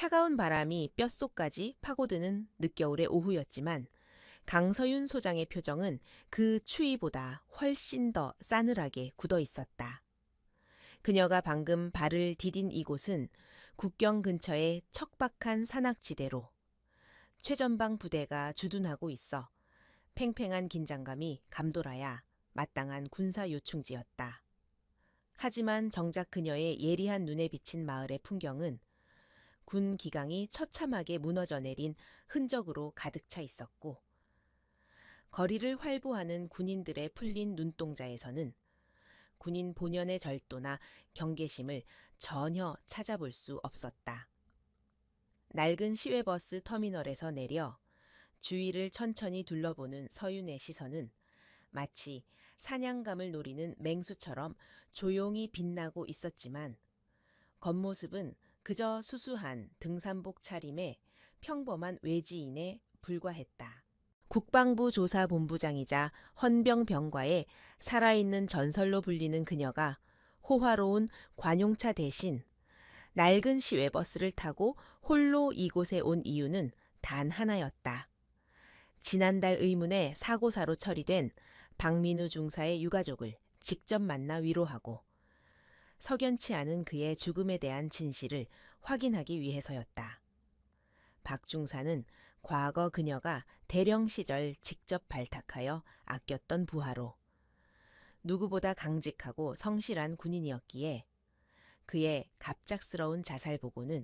차가운 바람이 뼛속까지 파고드는 늦겨울의 오후였지만 강서윤 소장의 표정은 그 추위보다 훨씬 더 싸늘하게 굳어 있었다. 그녀가 방금 발을 디딘 이곳은 국경 근처의 척박한 산악지대로 최전방 부대가 주둔하고 있어 팽팽한 긴장감이 감돌아야 마땅한 군사 요충지였다. 하지만 정작 그녀의 예리한 눈에 비친 마을의 풍경은 군 기강이 처참하게 무너져 내린 흔적으로 가득 차 있었고, 거리를 활보하는 군인들의 풀린 눈동자에서는 군인 본연의 절도나 경계심을 전혀 찾아볼 수 없었다. 낡은 시외버스 터미널에서 내려 주위를 천천히 둘러보는 서윤의 시선은 마치 사냥감을 노리는 맹수처럼 조용히 빛나고 있었지만 겉모습은 그저 수수한 등산복 차림의 평범한 외지인에 불과했다. 국방부 조사본부장이자 헌병병과의 살아있는 전설로 불리는 그녀가 호화로운 관용차 대신 낡은 시외버스를 타고 홀로 이곳에 온 이유는 단 하나였다. 지난달 의문의 사고사로 처리된 박민우 중사의 유가족을 직접 만나 위로하고 석연치 않은 그의 죽음에 대한 진실을 확인하기 위해서였다. 박 중사는 과거 그녀가 대령 시절 직접 발탁하여 아꼈던 부하로 누구보다 강직하고 성실한 군인이었기에 그의 갑작스러운 자살 보고는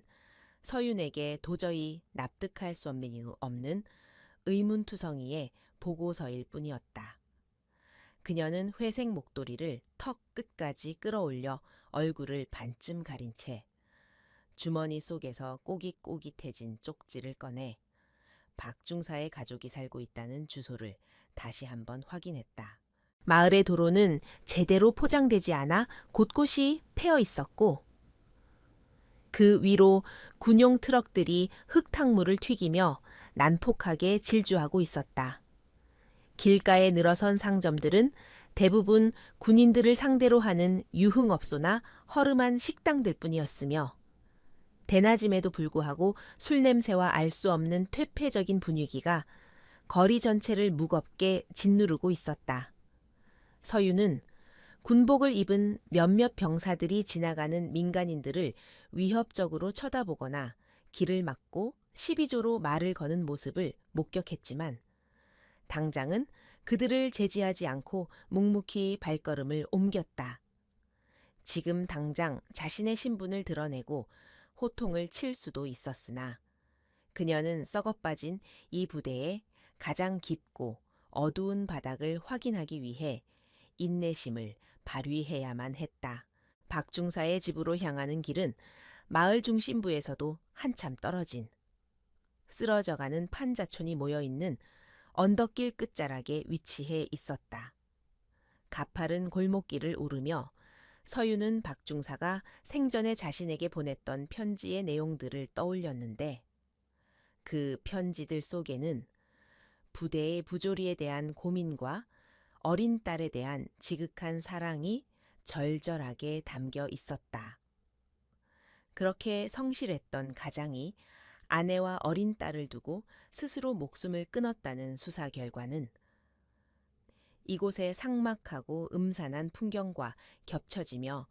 서윤에게 도저히 납득할 수 없는 의문투성이의 보고서일 뿐이었다. 그녀는 회색 목도리를 턱 끝까지 끌어올려 얼굴을 반쯤 가린 채 주머니 속에서 꼬깃꼬깃해진 쪽지를 꺼내 박중사의 가족이 살고 있다는 주소를 다시 한번 확인했다. 마을의 도로는 제대로 포장되지 않아 곳곳이 패여 있었고 그 위로 군용 트럭들이 흙탕물을 튀기며 난폭하게 질주하고 있었다. 길가에 늘어선 상점들은 대부분 군인들을 상대로 하는 유흥업소나 허름한 식당들 뿐이었으며 대낮임에도 불구하고 술 냄새와 알 수 없는 퇴폐적인 분위기가 거리 전체를 무겁게 짓누르고 있었다. 서윤은 군복을 입은 몇몇 병사들이 지나가는 민간인들을 위협적으로 쳐다보거나 길을 막고 시비조로 말을 거는 모습을 목격했지만 당장은 그들을 제지하지 않고 묵묵히 발걸음을 옮겼다. 지금 당장 자신의 신분을 드러내고 호통을 칠 수도 있었으나 그녀는 썩어빠진 이 부대의 가장 깊고 어두운 바닥을 확인하기 위해 인내심을 발휘해야만 했다. 박중사의 집으로 향하는 길은 마을 중심부에서도 한참 떨어진 쓰러져가는 판자촌이 모여있는 언덕길 끝자락에 위치해 있었다. 가파른 골목길을 오르며 서윤은 박중사가 생전에 자신에게 보냈던 편지의 내용들을 떠올렸는데 그 편지들 속에는 부대의 부조리에 대한 고민과 어린 딸에 대한 지극한 사랑이 절절하게 담겨 있었다. 그렇게 성실했던 가장이 아내와 어린 딸을 두고 스스로 목숨을 끊었다는 수사 결과는 이곳의 삭막하고 음산한 풍경과 겹쳐지며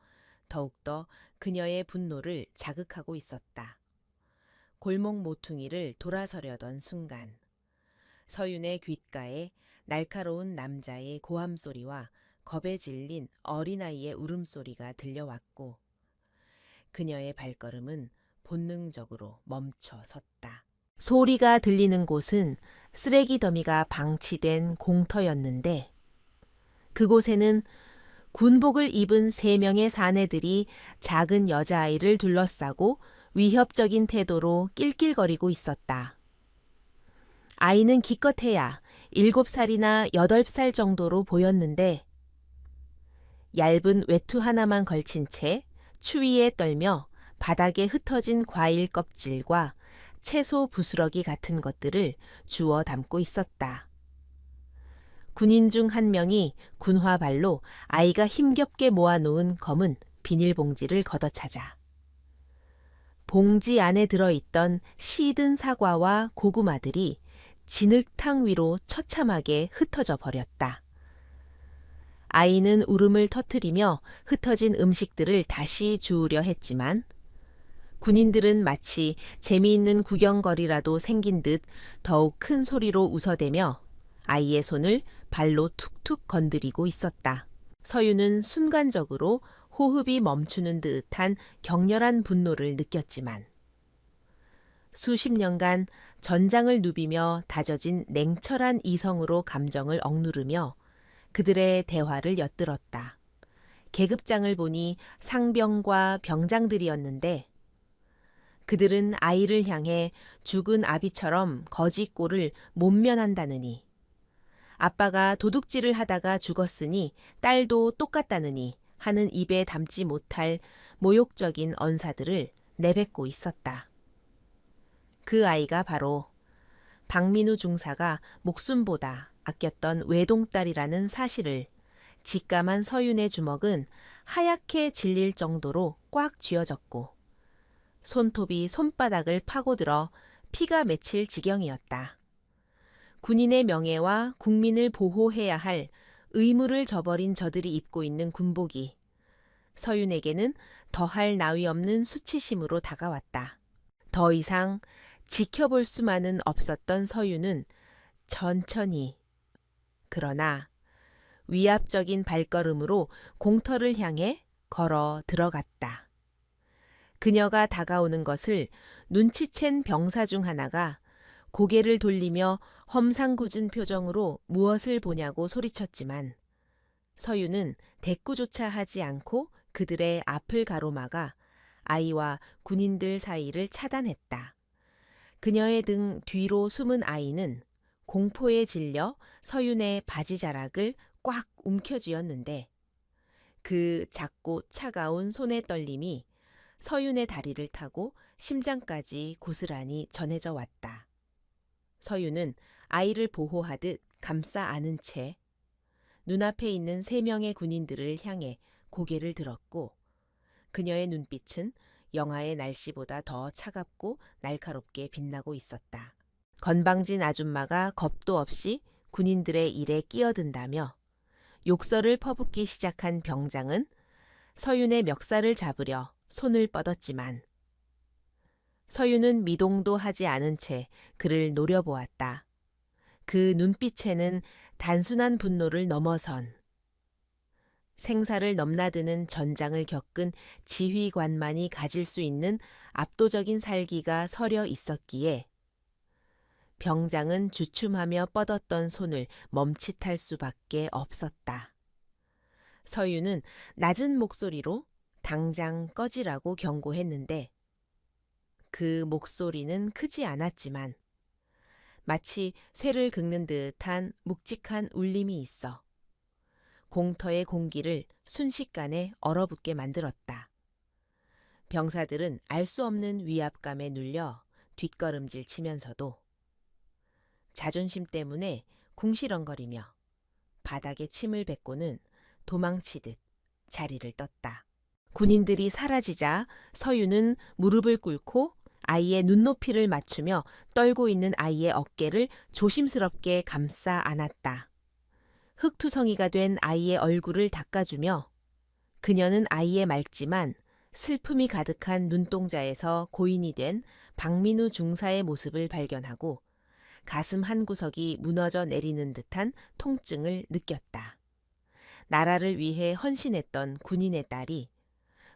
더욱더 그녀의 분노를 자극하고 있었다. 골목 모퉁이를 돌아서려던 순간 서윤의 귓가에 날카로운 남자의 고함소리와 겁에 질린 어린아이의 울음소리가 들려왔고 그녀의 발걸음은 본능적으로 멈춰 섰다. 소리가 들리는 곳은 쓰레기 더미가 방치된 공터였는데 그곳에는 군복을 입은 3명의 사내들이 작은 여자아이를 둘러싸고 위협적인 태도로 낄낄거리고 있었다. 아이는 기껏해야 7살이나 8살 정도로 보였는데 얇은 외투 하나만 걸친 채 추위에 떨며 바닥에 흩어진 과일 껍질과 채소 부스러기 같은 것들을 주워 담고 있었다. 군인 중 한 명이 군화발로 아이가 힘겹게 모아놓은 검은 비닐봉지를 걷어차자 봉지 안에 들어있던 시든 사과와 고구마들이 진흙탕 위로 처참하게 흩어져 버렸다. 아이는 울음을 터뜨리며 흩어진 음식들을 다시 주우려 했지만 군인들은 마치 재미있는 구경거리라도 생긴 듯 더욱 큰 소리로 웃어대며 아이의 손을 발로 툭툭 건드리고 있었다. 서유는 순간적으로 호흡이 멈추는 듯한 격렬한 분노를 느꼈지만 수십 년간 전장을 누비며 다져진 냉철한 이성으로 감정을 억누르며 그들의 대화를 엿들었다. 계급장을 보니 상병과 병장들이었는데 그들은 아이를 향해 죽은 아비처럼 거짓골을 못 면한다느니 아빠가 도둑질을 하다가 죽었으니 딸도 똑같다느니 하는 입에 담지 못할 모욕적인 언사들을 내뱉고 있었다. 그 아이가 바로 박민우 중사가 목숨보다 아꼈던 외동딸이라는 사실을 직감한 서윤의 주먹은 하얗게 질릴 정도로 꽉 쥐어졌고 손톱이 손바닥을 파고들어 피가 맺힐 지경이었다. 군인의 명예와 국민을 보호해야 할 의무를 저버린 저들이 입고 있는 군복이 서윤에게는 더할 나위 없는 수치심으로 다가왔다. 더 이상 지켜볼 수만은 없었던 서윤은 천천히 그러나 위압적인 발걸음으로 공터를 향해 걸어 들어갔다. 그녀가 다가오는 것을 눈치챈 병사 중 하나가 고개를 돌리며 험상궂은 표정으로 무엇을 보냐고 소리쳤지만 서유는 대꾸조차 하지 않고 그들의 앞을 가로막아 아이와 군인들 사이를 차단했다. 그녀의 등 뒤로 숨은 아이는 공포에 질려 서윤의 바지자락을 꽉 움켜쥐었는데 그 작고 차가운 손의 떨림이 서윤의 다리를 타고 심장까지 고스란히 전해져 왔다. 서윤은 아이를 보호하듯 감싸 안은 채 눈앞에 있는 3명의 군인들을 향해 고개를 들었고 그녀의 눈빛은 영하의 날씨보다 더 차갑고 날카롭게 빛나고 있었다. 건방진 아줌마가 겁도 없이 군인들의 일에 끼어든다며 욕설을 퍼붓기 시작한 병장은 서윤의 멱살을 잡으려 손을 뻗었지만 서윤은 미동도 하지 않은 채 그를 노려보았다. 그 눈빛에는 단순한 분노를 넘어선 생사를 넘나드는 전장을 겪은 지휘관만이 가질 수 있는 압도적인 살기가 서려 있었기에 병장은 주춤하며 뻗었던 손을 멈칫할 수밖에 없었다. 서윤은 낮은 목소리로 당장 꺼지라고 경고했는데 그 목소리는 크지 않았지만 마치 쇠를 긁는 듯한 묵직한 울림이 있어 공터의 공기를 순식간에 얼어붙게 만들었다. 병사들은 알 수 없는 위압감에 눌려 뒷걸음질 치면서도 자존심 때문에 궁시렁거리며 바닥에 침을 뱉고는 도망치듯 자리를 떴다. 군인들이 사라지자 서윤은 무릎을 꿇고 아이의 눈높이를 맞추며 떨고 있는 아이의 어깨를 조심스럽게 감싸 안았다. 흙투성이가 된 아이의 얼굴을 닦아주며 그녀는 아이의 맑지만 슬픔이 가득한 눈동자에서 고인이 된 박민우 중사의 모습을 발견하고 가슴 한구석이 무너져 내리는 듯한 통증을 느꼈다. 나라를 위해 헌신했던 군인의 딸이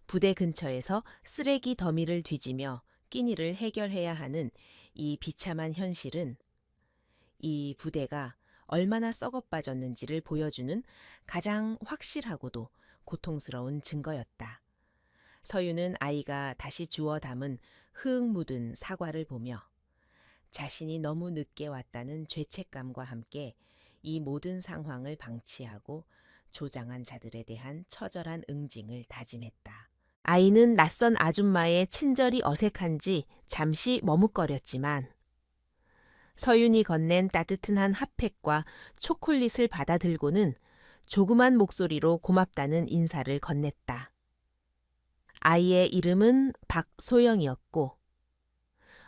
부대 근처에서 쓰레기 더미를 뒤지며 끼니를 해결해야 하는 이 비참한 현실은 이 부대가 얼마나 썩어 빠졌는지를 보여주는 가장 확실하고도 고통스러운 증거였다. 서윤은 아이가 다시 주워 담은 흙 묻은 사과를 보며 자신이 너무 늦게 왔다는 죄책감과 함께 이 모든 상황을 방치하고 조장한 자들에 대한 처절한 응징을 다짐했다. 아이는 낯선 아줌마의 친절이 어색한지 잠시 머뭇거렸지만 서윤이 건넨 따뜻한 핫팩과 초콜릿을 받아들고는 조그만 목소리로 고맙다는 인사를 건넸다. 아이의 이름은 박소영이었고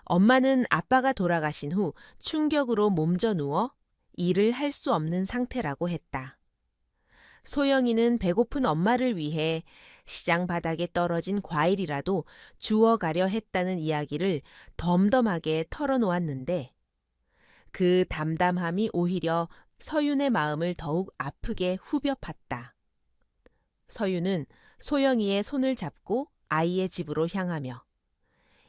엄마는 아빠가 돌아가신 후 충격으로 몸져 누워 일을 할 수 없는 상태라고 했다. 소영이는 배고픈 엄마를 위해 시장 바닥에 떨어진 과일이라도 주워가려 했다는 이야기를 덤덤하게 털어놓았는데 그 담담함이 오히려 서윤의 마음을 더욱 아프게 후벼 팠다. 서윤은 소영이의 손을 잡고 아이의 집으로 향하며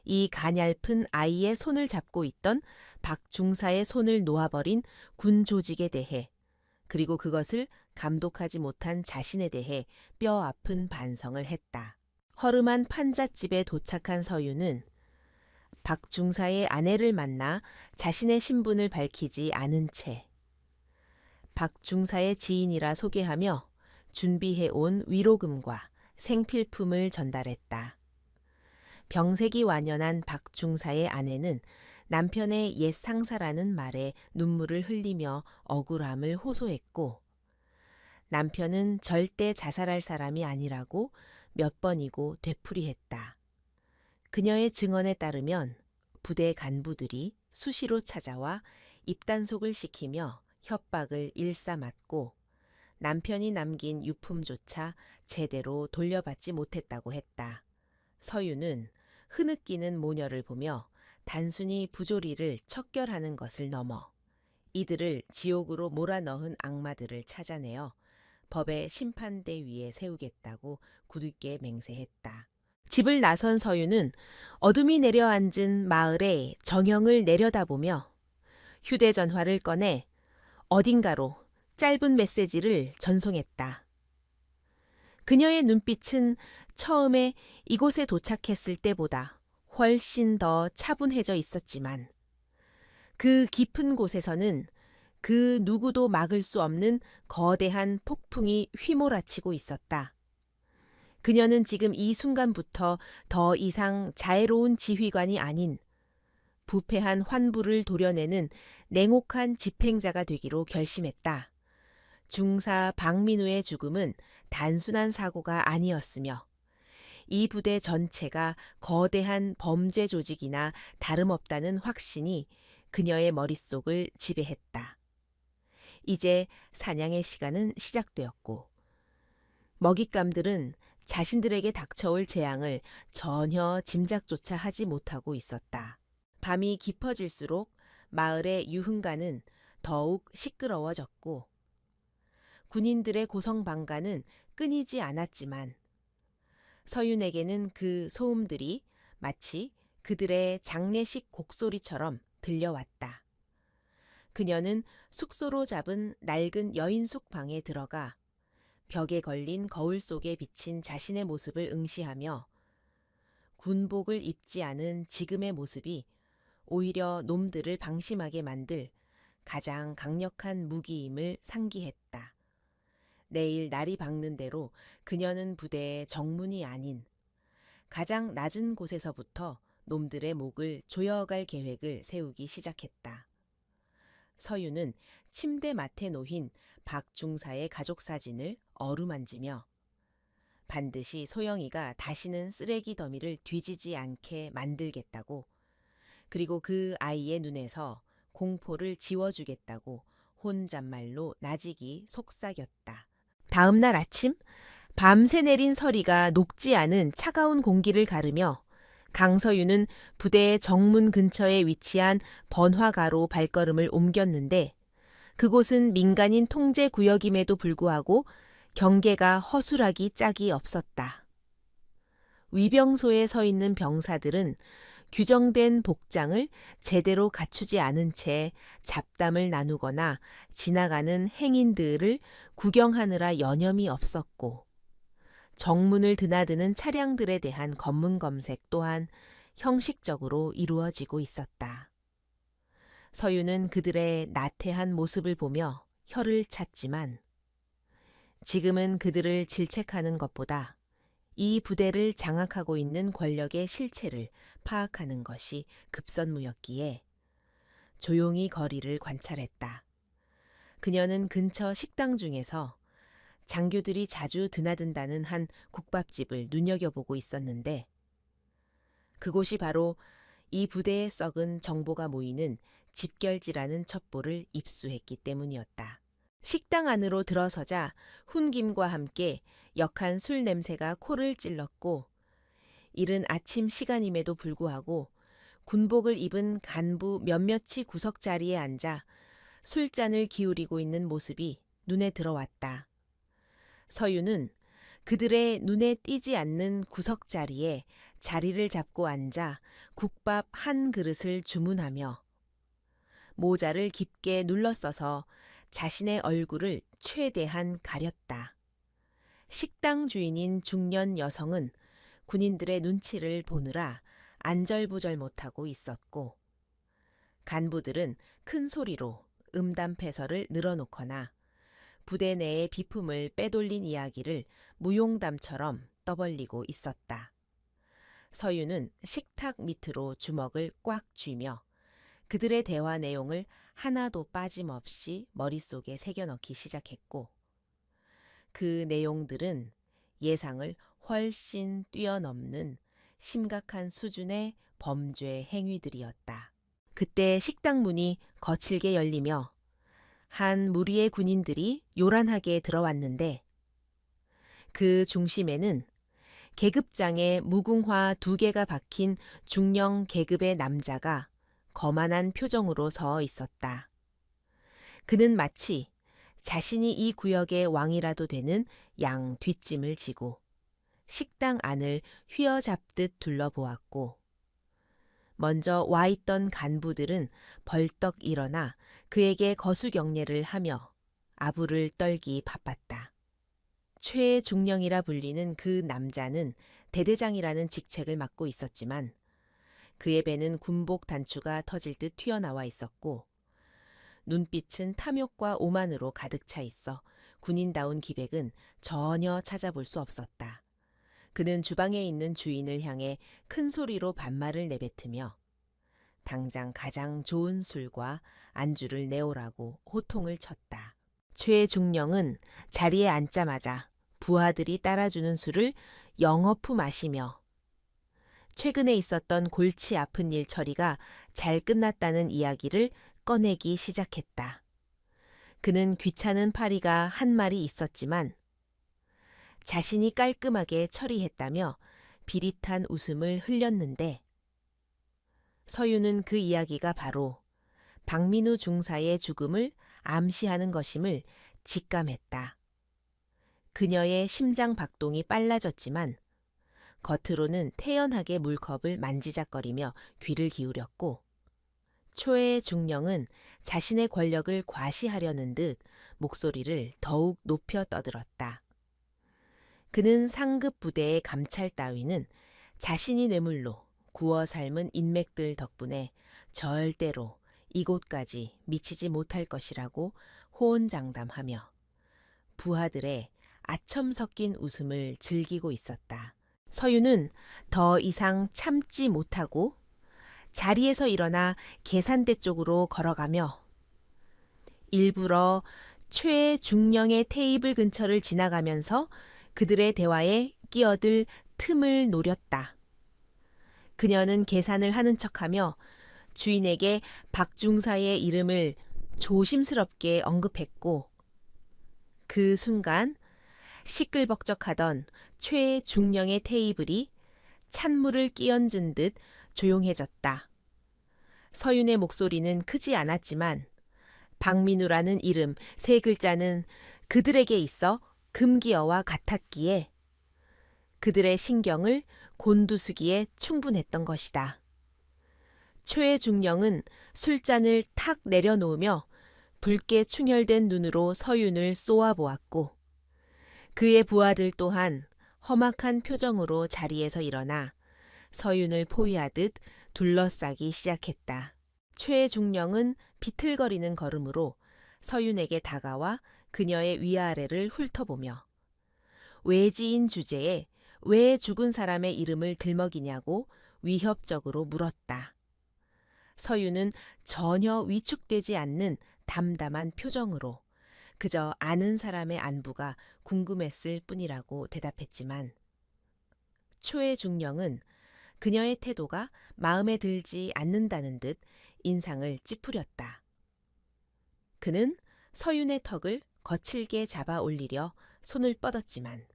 이 가냘픈 아이의 손을 잡고 있던 박중사의 손을 놓아버린 군 조직에 대해 그리고 그것을 감독하지 못한 자신에 대해 뼈아픈 반성을 했다. 허름한 판잣집에 도착한 서윤은 박중사의 아내를 만나 자신의 신분을 밝히지 않은 채 박중사의 지인이라 소개하며 준비해온 위로금과 생필품을 전달했다. 병색이 완연한 박중사의 아내는 남편의 옛 상사라는 말에 눈물을 흘리며 억울함을 호소했고 남편은 절대 자살할 사람이 아니라고 몇 번이고 되풀이했다. 그녀의 증언에 따르면 부대 간부들이 수시로 찾아와 입단속을 시키며 협박을 일삼았고 남편이 남긴 유품조차 제대로 돌려받지 못했다고 했다. 서윤은 흐느끼는 모녀를 보며 단순히 부조리를 척결하는 것을 넘어 이들을 지옥으로 몰아넣은 악마들을 찾아내어 법의 심판대 위에 세우겠다고 굳게 맹세했다. 집을 나선 서윤은 어둠이 내려앉은 마을에 정형을 내려다보며 휴대전화를 꺼내 어딘가로 짧은 메시지를 전송했다. 그녀의 눈빛은 처음에 이곳에 도착했을 때보다 훨씬 더 차분해져 있었지만 그 깊은 곳에서는 그 누구도 막을 수 없는 거대한 폭풍이 휘몰아치고 있었다. 그녀는 지금 이 순간부터 더 이상 자애로운 지휘관이 아닌 부패한 환부를 도려내는 냉혹한 집행자가 되기로 결심했다. 중사 박민우의 죽음은 단순한 사고가 아니었으며 이 부대 전체가 거대한 범죄 조직이나 다름없다는 확신이 그녀의 머릿속을 지배했다. 이제 사냥의 시간은 시작되었고 먹잇감들은 자신들에게 닥쳐올 재앙을 전혀 짐작조차 하지 못하고 있었다. 밤이 깊어질수록 마을의 유흥가는 더욱 시끄러워졌고 군인들의 고성방가는 끊이지 않았지만 서윤에게는 그 소음들이 마치 그들의 장례식 곡소리처럼 들려왔다. 그녀는 숙소로 잡은 낡은 여인숙 방에 들어가 벽에 걸린 거울 속에 비친 자신의 모습을 응시하며 군복을 입지 않은 지금의 모습이 오히려 놈들을 방심하게 만들 가장 강력한 무기임을 상기했다. 내일 날이 밝는 대로 그녀는 부대의 정문이 아닌 가장 낮은 곳에서부터 놈들의 목을 조여갈 계획을 세우기 시작했다. 서윤은 침대 맡에 놓인 박중사의 가족 사진을 어루만지며 반드시 소영이가 다시는 쓰레기 더미를 뒤지지 않게 만들겠다고 그리고 그 아이의 눈에서 공포를 지워주겠다고 혼잣말로 나직이 속삭였다. 다음 날 아침 밤새 내린 서리가 녹지 않은 차가운 공기를 가르며 강서윤은 부대의 정문 근처에 위치한 번화가로 발걸음을 옮겼는데 그곳은 민간인 통제 구역임에도 불구하고 경계가 허술하기 짝이 없었다. 위병소에 서 있는 병사들은 규정된 복장을 제대로 갖추지 않은 채 잡담을 나누거나 지나가는 행인들을 구경하느라 여념이 없었고 정문을 드나드는 차량들에 대한 검문 검색 또한 형식적으로 이루어지고 있었다. 서윤은 그들의 나태한 모습을 보며 혀를 찼지만 지금은 그들을 질책하는 것보다 이 부대를 장악하고 있는 권력의 실체를 파악하는 것이 급선무였기에 조용히 거리를 관찰했다. 그녀는 근처 식당 중에서 장교들이 자주 드나든다는 한 국밥집을 눈여겨보고 있었는데 그곳이 바로 이 부대에 썩은 정보가 모이는 집결지라는 첩보를 입수했기 때문이었다. 식당 안으로 들어서자 훈김과 함께 역한 술 냄새가 코를 찔렀고 이른 아침 시간임에도 불구하고 군복을 입은 간부 몇몇이 구석 자리에 앉아 술잔을 기울이고 있는 모습이 눈에 들어왔다. 서유는 그들의 눈에 띄지 않는 구석 자리에 자리를 잡고 앉아 국밥 한 그릇을 주문하며 모자를 깊게 눌러써서 자신의 얼굴을 최대한 가렸다. 식당 주인인 중년 여성은 군인들의 눈치를 보느라 안절부절 못하고 있었고 간부들은 큰 소리로 음담패설을 늘어놓거나 부대 내의 비품을 빼돌린 이야기를 무용담처럼 떠벌리고 있었다. 서유는 식탁 밑으로 주먹을 꽉 쥐며 그들의 대화 내용을 하나도 빠짐없이 머릿속에 새겨넣기 시작했고 그 내용들은 예상을 훨씬 뛰어넘는 심각한 수준의 범죄 행위들이었다. 그때 식당 문이 거칠게 열리며 한 무리의 군인들이 요란하게 들어왔는데 그 중심에는 계급장에 무궁화 2개가 박힌 중령 계급의 남자가 거만한 표정으로 서 있었다. 그는 마치 자신이 이 구역의 왕이라도 되는 양 뒷짐을 지고 식당 안을 휘어잡듯 둘러보았고 먼저 와 있던 간부들은 벌떡 일어나 그에게 거수경례를 하며 아부를 떨기 바빴다. 최중령이라 불리는 그 남자는 대대장이라는 직책을 맡고 있었지만 그의 배는 군복 단추가 터질 듯 튀어나와 있었고 눈빛은 탐욕과 오만으로 가득 차 있어 군인다운 기백은 전혀 찾아볼 수 없었다. 그는 주방에 있는 주인을 향해 큰 소리로 반말을 내뱉으며 당장 가장 좋은 술과 안주를 내오라고 호통을 쳤다. 최중령은 자리에 앉자마자 부하들이 따라주는 술을 영어푸 마시며 최근에 있었던 골치 아픈 일 처리가 잘 끝났다는 이야기를 꺼내기 시작했다. 그는 귀찮은 파리가 한 마리 있었지만 자신이 깔끔하게 처리했다며 비릿한 웃음을 흘렸는데 서유는 그 이야기가 바로 박민우 중사의 죽음을 암시하는 것임을 직감했다. 그녀의 심장 박동이 빨라졌지만 겉으로는 태연하게 물컵을 만지작거리며 귀를 기울였고 최중령은 자신의 권력을 과시하려는 듯 목소리를 더욱 높여 떠들었다. 그는 상급 부대의 감찰 따위는 자신이 뇌물로 구워 삶은 인맥들 덕분에 절대로 이곳까지 미치지 못할 것이라고 호언장담하며 부하들의 아첨 섞인 웃음을 즐기고 있었다. 서유는 더 이상 참지 못하고 자리에서 일어나 계산대 쪽으로 걸어가며 일부러 최중령의 테이블 근처를 지나가면서 그들의 대화에 끼어들 틈을 노렸다. 그녀는 계산을 하는 척하며 주인에게 박중사의 이름을 조심스럽게 언급했고 그 순간 시끌벅적하던 최중령의 테이블이 찬물을 끼얹은 듯 조용해졌다. 서윤의 목소리는 크지 않았지만 박민우라는 이름 3글자는 그들에게 있어 금기어와 같았기에 그들의 신경을 곤두쓰기에 충분했던 것이다. 최중령은 술잔을 탁 내려놓으며 붉게 충혈된 눈으로 서윤을 쏘아보았고 그의 부하들 또한 험악한 표정으로 자리에서 일어나 서윤을 포위하듯 둘러싸기 시작했다. 최중령은 비틀거리는 걸음으로 서윤에게 다가와 그녀의 위아래를 훑어보며 외지인 주제에 왜 죽은 사람의 이름을 들먹이냐고 위협적으로 물었다. 서윤은 전혀 위축되지 않는 담담한 표정으로 그저 아는 사람의 안부가 궁금했을 뿐이라고 대답했지만 초해중령은 그녀의 태도가 마음에 들지 않는다는 듯 인상을 찌푸렸다. 그는 서윤의 턱을 거칠게 잡아 올리려 손을 뻗었지만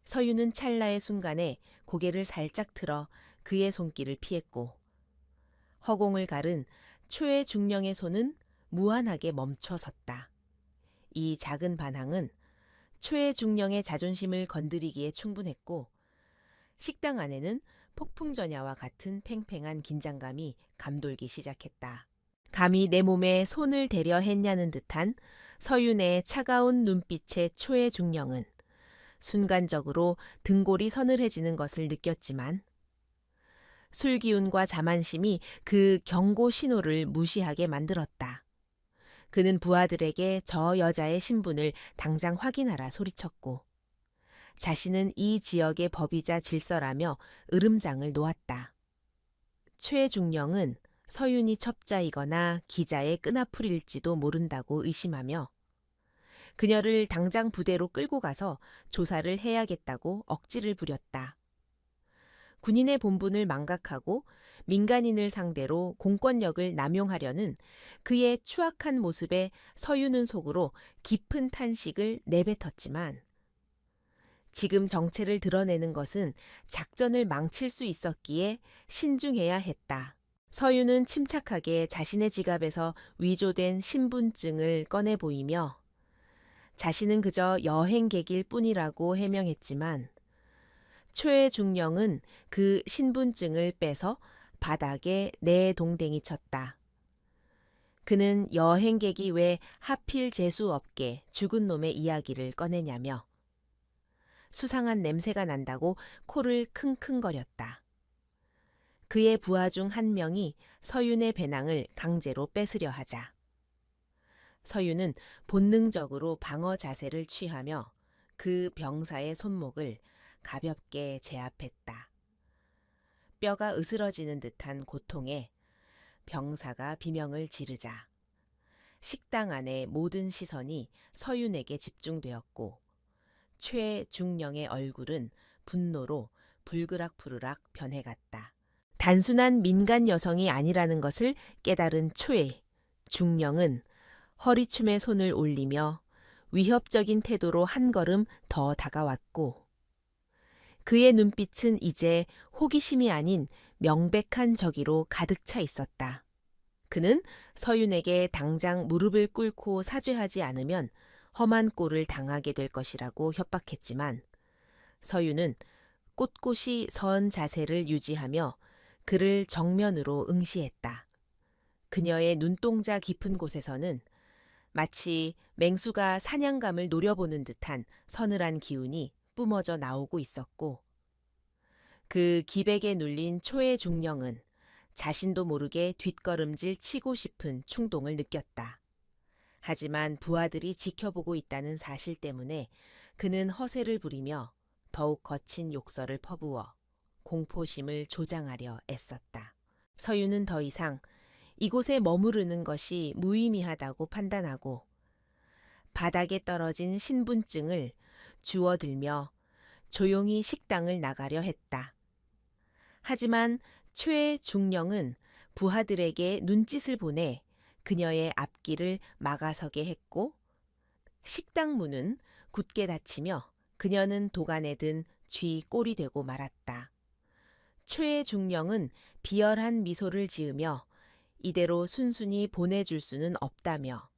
서윤은 찰나의 순간에 고개를 살짝 틀어 그의 손길을 피했고 허공을 가른 초해중령의 손은 무한하게 멈춰 섰다. 이 작은 반항은 초해중령의 자존심을 건드리기에 충분했고 식당 안에는 폭풍전야와 같은 팽팽한 긴장감이 감돌기 시작했다. 감히 내 몸에 손을 대려 했냐는 듯한 서윤의 차가운 눈빛의 초해중령은 순간적으로 등골이 서늘해지는 것을 느꼈지만 술기운과 자만심이 그 경고 신호를 무시하게 만들었다. 그는 부하들에게 저 여자의 신분을 당장 확인하라 소리쳤고 자신은 이 지역의 법이자 질서라며 으름장을 놓았다. 최중령은 서윤이 첩자이거나 기자의 끈앞풀일지도 모른다고 의심하며 그녀를 당장 부대로 끌고 가서 조사를 해야겠다고 억지를 부렸다. 군인의 본분을 망각하고 민간인을 상대로 공권력을 남용하려는 그의 추악한 모습에 서윤은 속으로 깊은 탄식을 내뱉었지만 지금 정체를 드러내는 것은 작전을 망칠 수 있었기에 신중해야 했다. 서윤은 침착하게 자신의 지갑에서 위조된 신분증을 꺼내 보이며 자신은 그저 여행객일 뿐이라고 해명했지만 최중령은 그 신분증을 빼서 바닥에 내동댕이 쳤다. 그는 여행객이 왜 하필 재수 없게 죽은 놈의 이야기를 꺼내냐며 수상한 냄새가 난다고 코를 킁킁거렸다. 그의 부하 중 한 명이 서윤의 배낭을 강제로 뺏으려 하자. 서윤은 본능적으로 방어 자세를 취하며 그 병사의 손목을 가볍게 제압했다. 뼈가 으스러지는 듯한 고통에 병사가 비명을 지르자 식당 안의 모든 시선이 서윤에게 집중되었고 최중령의 얼굴은 분노로 불그락부르락 변해갔다. 단순한 민간 여성이 아니라는 것을 깨달은 최중령은 허리춤에 손을 올리며 위협적인 태도로 한 걸음 더 다가왔고 그의 눈빛은 이제 호기심이 아닌 명백한 적의로 가득 차 있었다. 그는 서윤에게 당장 무릎을 꿇고 사죄하지 않으면 험한 꼴을 당하게 될 것이라고 협박했지만 서윤은 꼿꼿이 선 자세를 유지하며 그를 정면으로 응시했다. 그녀의 눈동자 깊은 곳에서는 마치 맹수가 사냥감을 노려보는 듯한 서늘한 기운이 뿜어져 나오고 있었고 그 기백에 눌린 초해중령은 자신도 모르게 뒷걸음질 치고 싶은 충동을 느꼈다. 하지만 부하들이 지켜보고 있다는 사실 때문에 그는 허세를 부리며 더욱 거친 욕설을 퍼부어 공포심을 조장하려 애썼다. 서윤은 더 이상 이곳에 머무르는 것이 무의미하다고 판단하고 바닥에 떨어진 신분증을 주워들며 조용히 식당을 나가려 했다. 하지만 최중령은 부하들에게 눈짓을 보내 그녀의 앞길을 막아서게 했고 식당 문은 굳게 닫히며 그녀는 도간에 든 쥐 꼴이 되고 말았다. 최중령은 비열한 미소를 지으며 이대로 순순히 보내줄 수는 없다며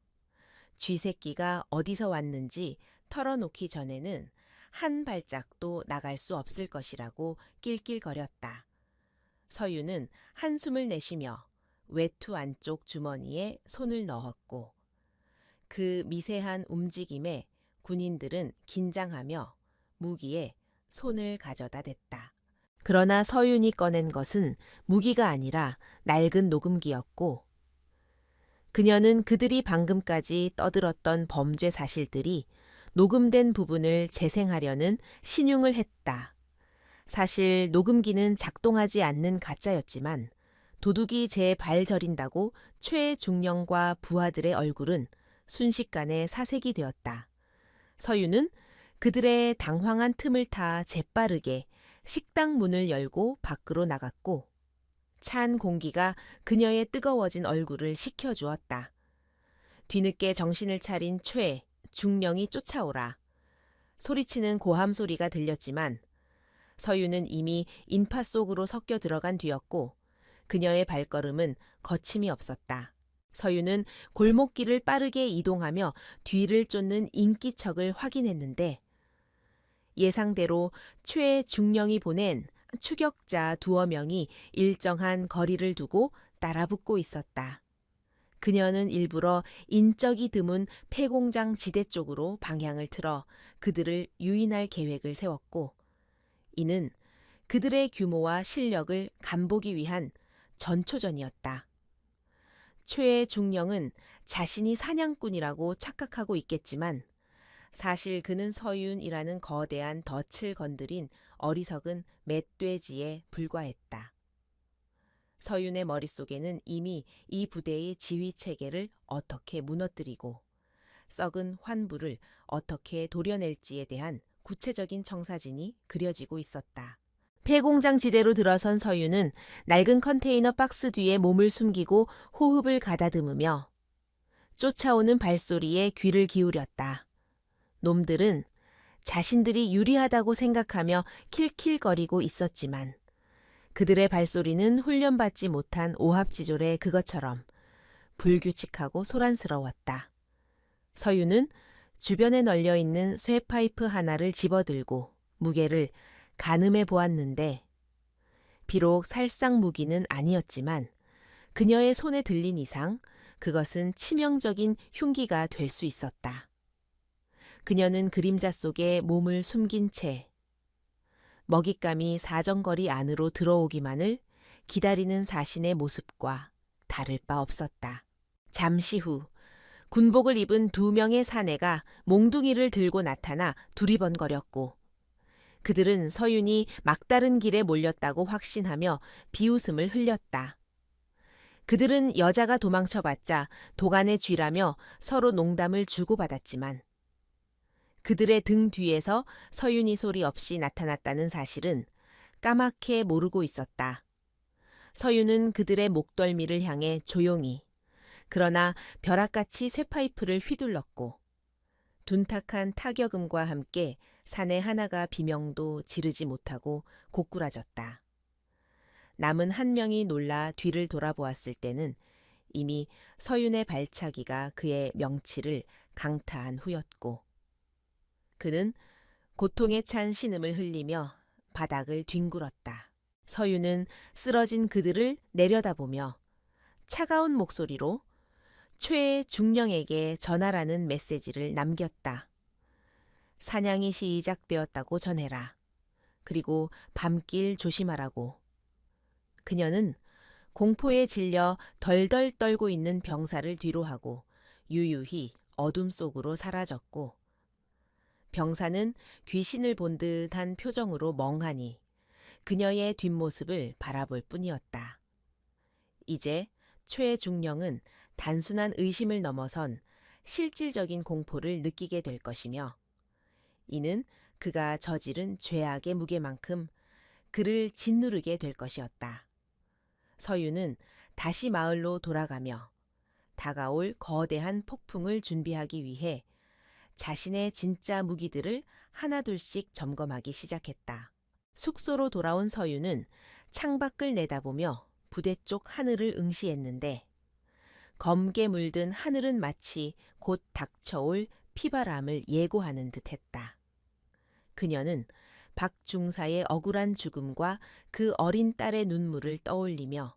쥐새끼가 어디서 왔는지 털어놓기 전에는 한 발짝도 나갈 수 없을 것이라고 낄낄거렸다. 서윤은 한숨을 내쉬며 외투 안쪽 주머니에 손을 넣었고 그 미세한 움직임에 군인들은 긴장하며 무기에 손을 가져다 댔다. 그러나 서윤이 꺼낸 것은 무기가 아니라 낡은 녹음기였고 그녀는 그들이 방금까지 떠들었던 범죄 사실들이 녹음된 부분을 재생하려는 신용을 했다. 사실 녹음기는 작동하지 않는 가짜였지만 도둑이 제 발 저린다고 최중령과 부하들의 얼굴은 순식간에 사색이 되었다. 서유는 그들의 당황한 틈을 타 재빠르게 식당 문을 열고 밖으로 나갔고 찬 공기가 그녀의 뜨거워진 얼굴을 식혀주었다. 뒤늦게 정신을 차린 최, 중령이 쫓아오라. 소리치는 고함 소리가 들렸지만 서유는 이미 인파 속으로 섞여 들어간 뒤였고 그녀의 발걸음은 거침이 없었다. 서유는 골목길을 빠르게 이동하며 뒤를 쫓는 인기척을 확인했는데 예상대로 최 중령이 보낸 추격자 두어 명이 일정한 거리를 두고 따라붙고 있었다. 그녀는 일부러 인적이 드문 폐공장 지대 쪽으로 방향을 틀어 그들을 유인할 계획을 세웠고 이는 그들의 규모와 실력을 간보기 위한 전초전이었다. 최 중령은 자신이 사냥꾼이라고 착각하고 있겠지만 사실 그는 서윤이라는 거대한 덫을 건드린 어리석은 멧돼지에 불과했다. 서윤의 머릿속에는 이미 이 부대의 지휘 체계를 어떻게 무너뜨리고 썩은 환부를 어떻게 도려낼지에 대한 구체적인 청사진이 그려지고 있었다. 폐공장 지대로 들어선 서윤은 낡은 컨테이너 박스 뒤에 몸을 숨기고 호흡을 가다듬으며 쫓아오는 발소리에 귀를 기울였다. 놈들은 자신들이 유리하다고 생각하며 킬킬거리고 있었지만 그들의 발소리는 훈련받지 못한 오합지졸의 그것처럼 불규칙하고 소란스러웠다. 서유는 주변에 널려있는 쇠파이프 하나를 집어들고 무게를 가늠해 보았는데 비록 살상 무기는 아니었지만 그녀의 손에 들린 이상 그것은 치명적인 흉기가 될 수 있었다. 그녀는 그림자 속에 몸을 숨긴 채 먹잇감이 사정거리 안으로 들어오기만을 기다리는 사신의 모습과 다를 바 없었다. 잠시 후 군복을 입은 2명의 사내가 몽둥이를 들고 나타나 두리번거렸고 그들은 서윤이 막다른 길에 몰렸다고 확신하며 비웃음을 흘렸다. 그들은 여자가 도망쳐봤자 도간에 쥐라며 서로 농담을 주고받았지만 그들의 등 뒤에서 서윤이 소리 없이 나타났다는 사실은 까맣게 모르고 있었다. 서윤은 그들의 목덜미를 향해 조용히 그러나 벼락같이 쇠파이프를 휘둘렀고 둔탁한 타격음과 함께 사내 하나가 비명도 지르지 못하고 고꾸라졌다. 남은 한 명이 놀라 뒤를 돌아보았을 때는 이미 서윤의 발차기가 그의 명치를 강타한 후였고 그는 고통에 찬 신음을 흘리며 바닥을 뒹굴었다. 서윤은 쓰러진 그들을 내려다보며 차가운 목소리로 최 중령에게 전하라는 메시지를 남겼다. 사냥이 시작되었다고 전해라. 그리고 밤길 조심하라고. 그녀는 공포에 질려 덜덜 떨고 있는 병사를 뒤로하고 유유히 어둠 속으로 사라졌고 병사는 귀신을 본 듯한 표정으로 멍하니 그녀의 뒷모습을 바라볼 뿐이었다. 이제 최 중령은 단순한 의심을 넘어선 실질적인 공포를 느끼게 될 것이며 이는 그가 저지른 죄악의 무게만큼 그를 짓누르게 될 것이었다. 서유는 다시 마을로 돌아가며 다가올 거대한 폭풍을 준비하기 위해 자신의 진짜 무기들을 하나둘씩 점검하기 시작했다. 숙소로 돌아온 서유는 창밖을 내다보며 부대 쪽 하늘을 응시했는데 검게 물든 하늘은 마치 곧 닥쳐올 피바람을 예고하는 듯했다. 그녀는 박 중사의 억울한 죽음과 그 어린 딸의 눈물을 떠올리며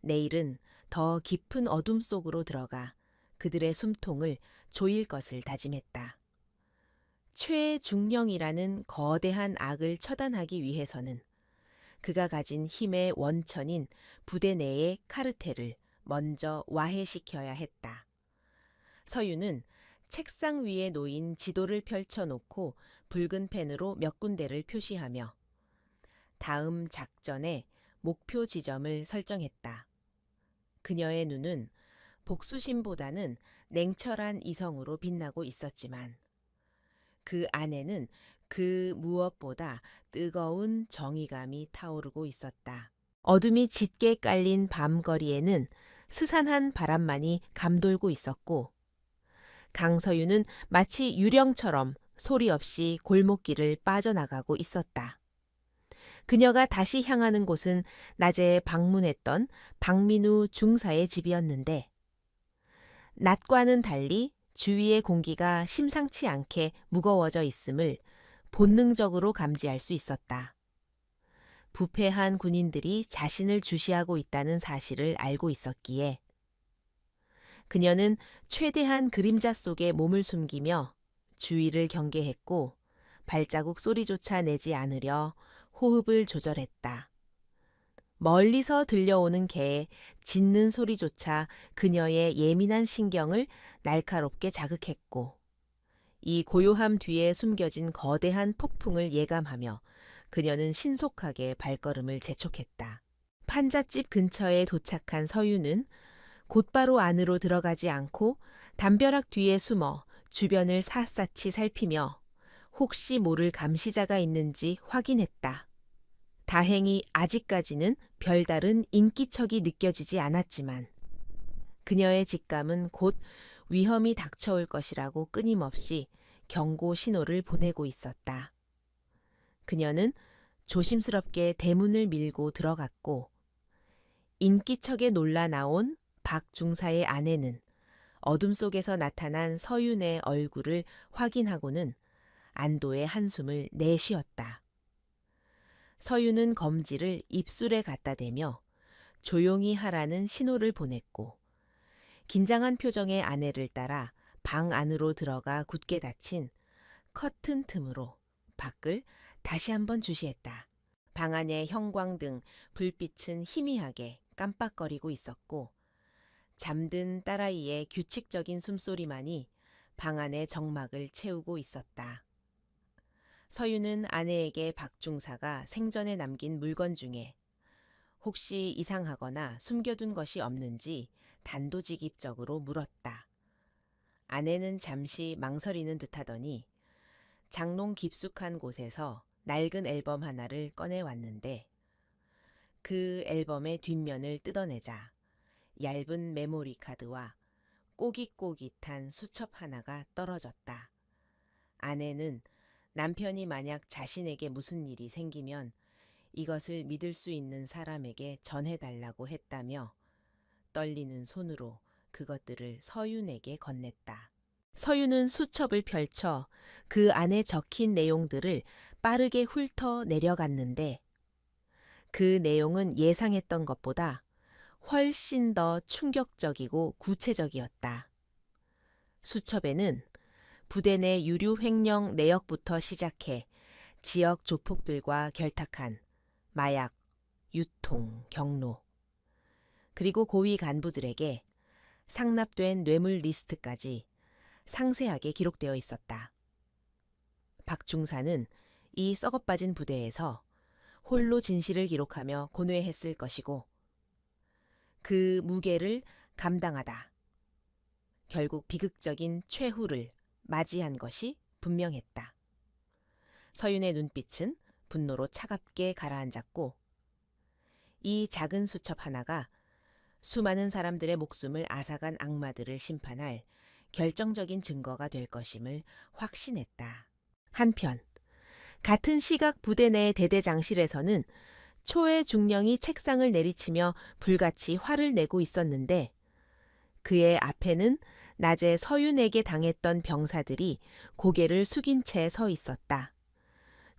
내일은 더 깊은 어둠 속으로 들어가 그들의 숨통을 조일 것을 다짐했다. 최중령이라는 거대한 악을 처단하기 위해서는 그가 가진 힘의 원천인 부대 내의 카르텔을 먼저 와해시켜야 했다. 서유는 책상 위에 놓인 지도를 펼쳐놓고 붉은 펜으로 몇 군데를 표시하며 다음 작전의 목표 지점을 설정했다. 그녀의 눈은 복수심보다는 냉철한 이성으로 빛나고 있었지만 그 안에는 그 무엇보다 뜨거운 정의감이 타오르고 있었다. 어둠이 짙게 깔린 밤거리에는 스산한 바람만이 감돌고 있었고 강서윤은 마치 유령처럼 소리 없이 골목길을 빠져나가고 있었다. 그녀가 다시 향하는 곳은 낮에 방문했던 박민우 중사의 집이었는데 낮과는 달리 주위의 공기가 심상치 않게 무거워져 있음을 본능적으로 감지할 수 있었다. 부패한 군인들이 자신을 주시하고 있다는 사실을 알고 있었기에 그녀는 최대한 그림자 속에 몸을 숨기며 주위를 경계했고 발자국 소리조차 내지 않으려 호흡을 조절했다. 멀리서 들려오는 개의 짖는 소리조차 그녀의 예민한 신경을 날카롭게 자극했고 이 고요함 뒤에 숨겨진 거대한 폭풍을 예감하며 그녀는 신속하게 발걸음을 재촉했다. 판잣집 근처에 도착한 서유는 곧바로 안으로 들어가지 않고 담벼락 뒤에 숨어 주변을 샅샅이 살피며 혹시 모를 감시자가 있는지 확인했다. 다행히 아직까지는 별다른 인기척이 느껴지지 않았지만 그녀의 직감은 곧 위험이 닥쳐올 것이라고 끊임없이 경고 신호를 보내고 있었다. 그녀는 조심스럽게 대문을 밀고 들어갔고 인기척에 놀라 나온 박 중사의 아내는 어둠 속에서 나타난 서윤의 얼굴을 확인하고는 안도의 한숨을 내쉬었다. 서윤은 검지를 입술에 갖다 대며 조용히 하라는 신호를 보냈고 긴장한 표정의 아내를 따라 방 안으로 들어가 굳게 닫힌 커튼 틈으로 밖을 다시 한번 주시했다. 방 안의 형광등, 불빛은 희미하게 깜빡거리고 있었고 잠든 딸아이의 규칙적인 숨소리만이 방 안의 정막을 채우고 있었다. 서유는 아내에게 박중사가 생전에 남긴 물건 중에 혹시 이상하거나 숨겨둔 것이 없는지 단도직입적으로 물었다. 아내는 잠시 망설이는 듯하더니 장롱 깊숙한 곳에서 낡은 앨범 하나를 꺼내왔는데 그 앨범의 뒷면을 뜯어내자 얇은 메모리 카드와 꼬깃꼬깃한 수첩 하나가 떨어졌다. 아내는 남편이 만약 자신에게 무슨 일이 생기면 이것을 믿을 수 있는 사람에게 전해달라고 했다며 떨리는 손으로 그것들을 서윤에게 건넸다. 서윤은 수첩을 펼쳐 그 안에 적힌 내용들을 빠르게 훑어 내려갔는데 그 내용은 예상했던 것보다 훨씬 더 충격적이고 구체적이었다. 수첩에는 부대 내 유류 횡령 내역부터 시작해 지역 조폭들과 결탁한 마약, 유통, 경로, 그리고 고위 간부들에게 상납된 뇌물 리스트까지 상세하게 기록되어 있었다. 박중사는 이 썩어빠진 부대에서 홀로 진실을 기록하며 고뇌했을 것이고 그 무게를 감당하다 결국 비극적인 최후를 맞이한 것이 분명했다. 서윤의 눈빛은 분노로 차갑게 가라앉았고 이 작은 수첩 하나가 수많은 사람들의 목숨을 앗아간 악마들을 심판할 결정적인 증거가 될 것임을 확신했다. 한편 같은 시각 부대 내 대대장실에서는 초의 중령이 책상을 내리치며 불같이 화를 내고 있었는데 그의 앞에는 낮에 서윤에게 당했던 병사들이 고개를 숙인 채 서 있었다.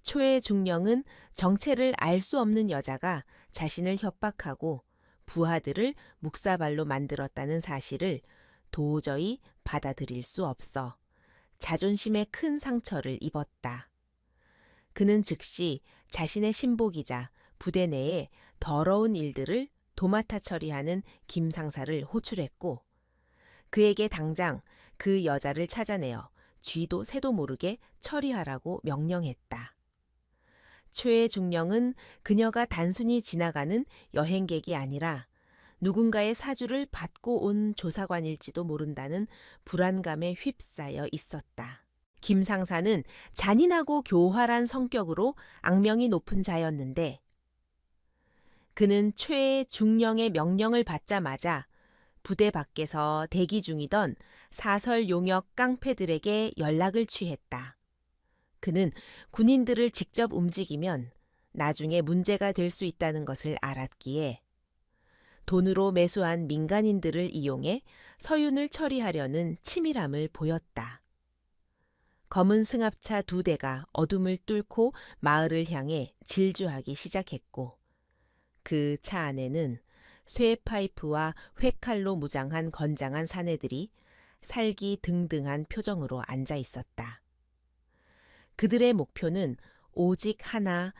초의 중령은 정체를 알 수 없는 여자가 자신을 협박하고 부하들을 묵사발로 만들었다는 사실을 도저히 받아들일 수 없어 자존심에 큰 상처를 입었다. 그는 즉시 자신의 신복이자 부대 내에 더러운 일들을 도맡아 처리하는 김 상사를 호출했고 그에게 당장 그 여자를 찾아내어 쥐도 새도 모르게 처리하라고 명령했다. 최의 중령은 그녀가 단순히 지나가는 여행객이 아니라 누군가의 사주를 받고 온 조사관일지도 모른다는 불안감에 휩싸여 있었다. 김 상사는 잔인하고 교활한 성격으로 악명이 높은 자였는데 그는 최애 중령의 명령을 받자마자 부대 밖에서 대기 중이던 사설 용역 깡패들에게 연락을 취했다. 그는 군인들을 직접 움직이면 나중에 문제가 될 수 있다는 것을 알았기에 돈으로 매수한 민간인들을 이용해 서윤을 처리하려는 치밀함을 보였다. 검은 승합차 2대가 어둠을 뚫고 마을을 향해 질주하기 시작했고 그 차 안에는 쇠파이프와 회칼로 무장한 건장한 사내들이 살기등등한 표정으로 앉아 있었다. 그들의 목표는 오직 하나,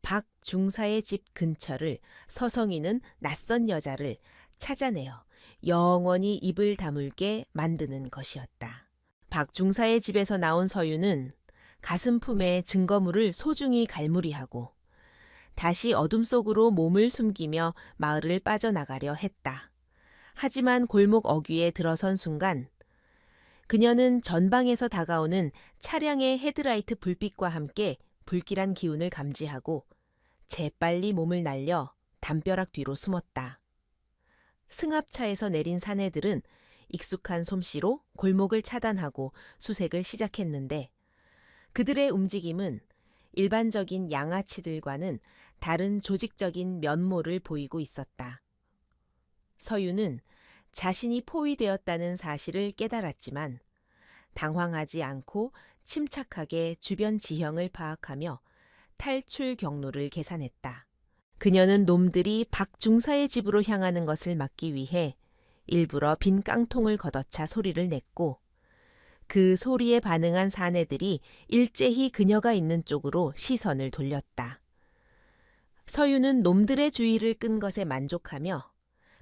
박 중사의 집 근처를 서성이는 낯선 여자를 찾아내어 영원히 입을 다물게 만드는 것이었다. 박 중사의 집에서 나온 서윤은 가슴품에 증거물을 소중히 갈무리하고 다시 어둠 속으로 몸을 숨기며 마을을 빠져나가려 했다. 하지만 골목 어귀에 들어선 순간 그녀는 전방에서 다가오는 차량의 헤드라이트 불빛과 함께 불길한 기운을 감지하고 재빨리 몸을 날려 담벼락 뒤로 숨었다. 승합차에서 내린 사내들은 익숙한 솜씨로 골목을 차단하고 수색을 시작했는데 그들의 움직임은 일반적인 양아치들과는 다른 조직적인 면모를 보이고 있었다. 서윤은 자신이 포위되었다는 사실을 깨달았지만 당황하지 않고 침착하게 주변 지형을 파악하며 탈출 경로를 계산했다. 그녀는 놈들이 박 중사의 집으로 향하는 것을 막기 위해 일부러 빈 깡통을 걷어차 소리를 냈고 그 소리에 반응한 사내들이 일제히 그녀가 있는 쪽으로 시선을 돌렸다. 서윤은 놈들의 주의를 끈 것에 만족하며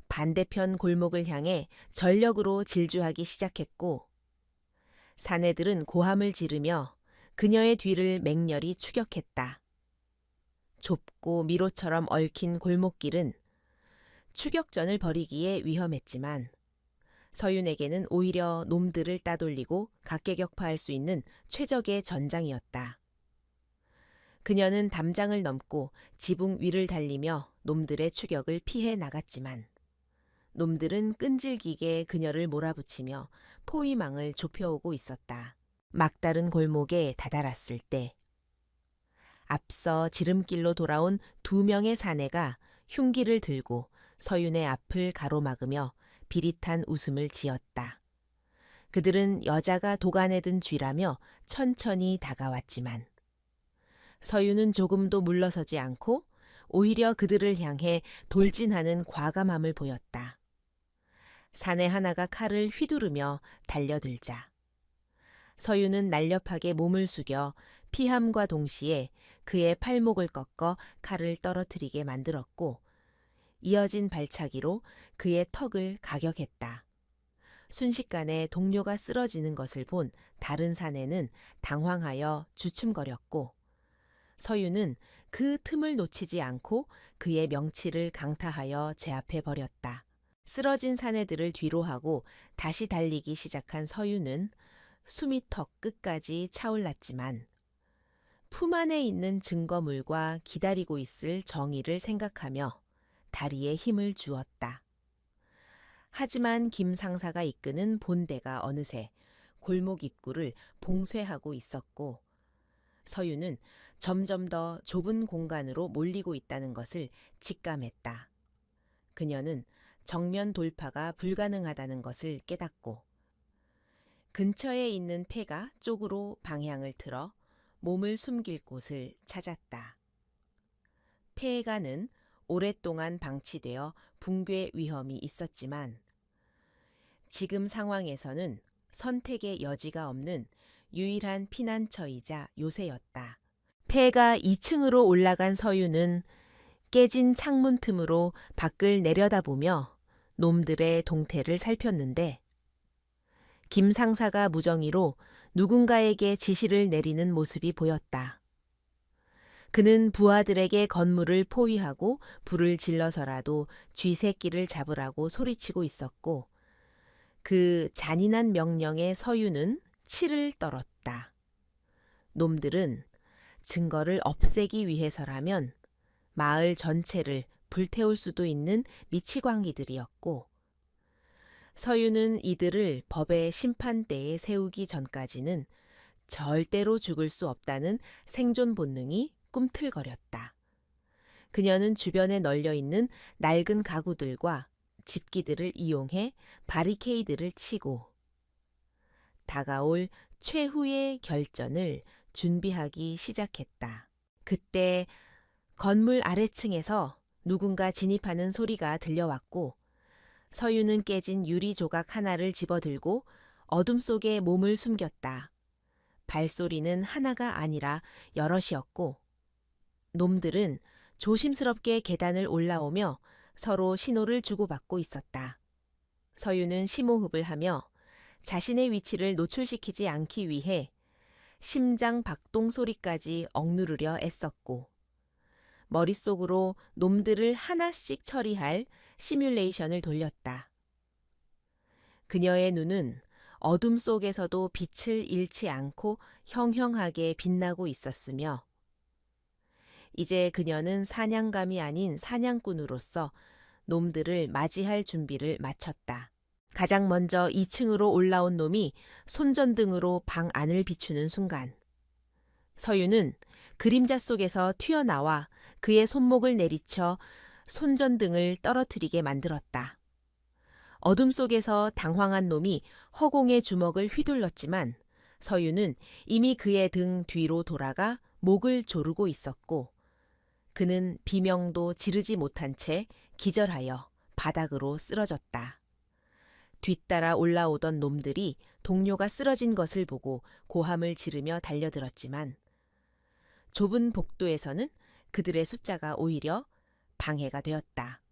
반대편 골목을 향해 전력으로 질주하기 시작했고 사내들은 고함을 지르며 그녀의 뒤를 맹렬히 추격했다. 좁고 미로처럼 얽힌 골목길은 추격전을 벌이기에 위험했지만 서윤에게는 오히려 놈들을 따돌리고 각계격파할 수 있는 최적의 전장이었다. 그녀는 담장을 넘고 지붕 위를 달리며 놈들의 추격을 피해 나갔지만 놈들은 끈질기게 그녀를 몰아붙이며 포위망을 좁혀오고 있었다. 막다른 골목에 다다랐을 때 앞서 지름길로 돌아온 2명의 사내가 흉기를 들고 서윤의 앞을 가로막으며 비릿한 웃음을 지었다. 그들은 여자가 도간에 든 쥐라며 천천히 다가왔지만 서윤은 조금도 물러서지 않고 오히려 그들을 향해 돌진하는 과감함을 보였다. 사내 하나가 칼을 휘두르며 달려들자 서윤은 날렵하게 몸을 숙여 피함과 동시에 그의 팔목을 꺾어 칼을 떨어뜨리게 만들었고 이어진 발차기로 그의 턱을 가격했다. 순식간에 동료가 쓰러지는 것을 본 다른 사내는 당황하여 주춤거렸고 서윤은 그 틈을 놓치지 않고 그의 명치를 강타하여 제압해 버렸다. 쓰러진 사내들을 뒤로 하고 다시 달리기 시작한 서윤은 숨이 턱 끝까지 차올랐지만 품 안에 있는 증거물과 기다리고 있을 정의를 생각하며 다리에 힘을 주었다. 하지만 김 상사가 이끄는 본대가 어느새 골목 입구를 봉쇄하고 있었고 서윤은 점점 더 좁은 공간으로 몰리고 있다는 것을 직감했다. 그녀는 정면 돌파가 불가능하다는 것을 깨닫고 근처에 있는 폐가 쪽으로 방향을 틀어 몸을 숨길 곳을 찾았다. 폐가는 오랫동안 방치되어 붕괴 위험이 있었지만 지금 상황에서는 선택의 여지가 없는 유일한 피난처이자 요새였다. 폐가 2층으로 올라간 서윤은 깨진 창문 틈으로 밖을 내려다보며 놈들의 동태를 살폈는데 김 상사가 무정의로 누군가에게 지시를 내리는 모습이 보였다. 그는 부하들에게 건물을 포위하고 불을 질러서라도 쥐새끼를 잡으라고 소리치고 있었고 그 잔인한 명령에 서유는 치를 떨었다. 놈들은 증거를 없애기 위해서라면 마을 전체를 불태울 수도 있는 미치광이들이었고 서유는 이들을 법의 심판대에 세우기 전까지는 절대로 죽을 수 없다는 생존 본능이 꿈틀거렸다. 그녀는 주변에 널려있는 낡은 가구들과 집기들을 이용해 바리케이드를 치고 다가올 최후의 결전을 준비하기 시작했다. 그때 건물 아래층에서 누군가 진입하는 소리가 들려왔고 서유는 깨진 유리 조각 하나를 집어들고 어둠 속에 몸을 숨겼다. 발소리는 하나가 아니라 여럿이었고 놈들은 조심스럽게 계단을 올라오며 서로 신호를 주고받고 있었다. 서유는 심호흡을 하며 자신의 위치를 노출시키지 않기 위해 심장 박동 소리까지 억누르려 애썼고 머릿속으로 놈들을 하나씩 처리할 시뮬레이션을 돌렸다. 그녀의 눈은 어둠 속에서도 빛을 잃지 않고 형형하게 빛나고 있었으며 이제 그녀는 사냥감이 아닌 사냥꾼으로서 놈들을 맞이할 준비를 마쳤다. 가장 먼저 2층으로 올라온 놈이 손전등으로 방 안을 비추는 순간 서유는 그림자 속에서 튀어나와 그의 손목을 내리쳐 손전등을 떨어뜨리게 만들었다. 어둠 속에서 당황한 놈이 허공의 주먹을 휘둘렀지만 서유는 이미 그의 등 뒤로 돌아가 목을 조르고 있었고 그는 비명도 지르지 못한 채 기절하여 바닥으로 쓰러졌다. 뒤따라 올라오던 놈들이 동료가 쓰러진 것을 보고 고함을 지르며 달려들었지만 좁은 복도에서는 그들의 숫자가 오히려 방해가 되었다.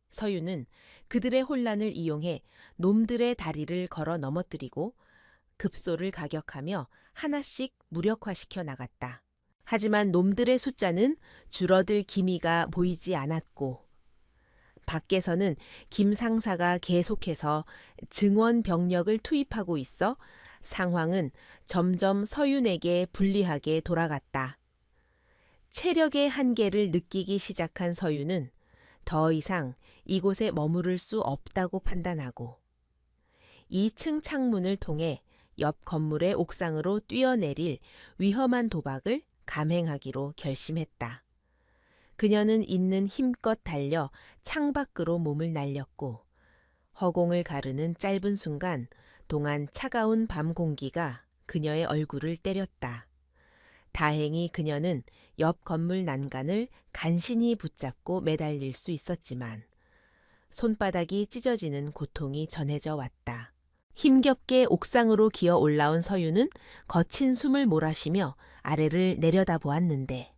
서유는 그들의 혼란을 이용해 놈들의 다리를 걸어 넘어뜨리고 급소를 가격하며 하나씩 무력화시켜 나갔다. 하지만 놈들의 숫자는 줄어들 기미가 보이지 않았고 밖에서는 김 상사가 계속해서 증원 병력을 투입하고 있어 상황은 점점 서윤에게 불리하게 돌아갔다. 체력의 한계를 느끼기 시작한 서윤은 더 이상 이곳에 머무를 수 없다고 판단하고 2층 창문을 통해 옆 건물의 옥상으로 뛰어내릴 위험한 도박을 감행하기로 결심했다. 그녀는 있는 힘껏 달려 창밖으로 몸을 날렸고 허공을 가르는 짧은 순간 동안 차가운 밤 공기가 그녀의 얼굴을 때렸다. 다행히 그녀는 옆 건물 난간을 간신히 붙잡고 매달릴 수 있었지만 손바닥이 찢어지는 고통이 전해져 왔다. 힘겹게 옥상으로 기어 올라온 서유는 거친 숨을 몰아쉬며 아래를 내려다보았는데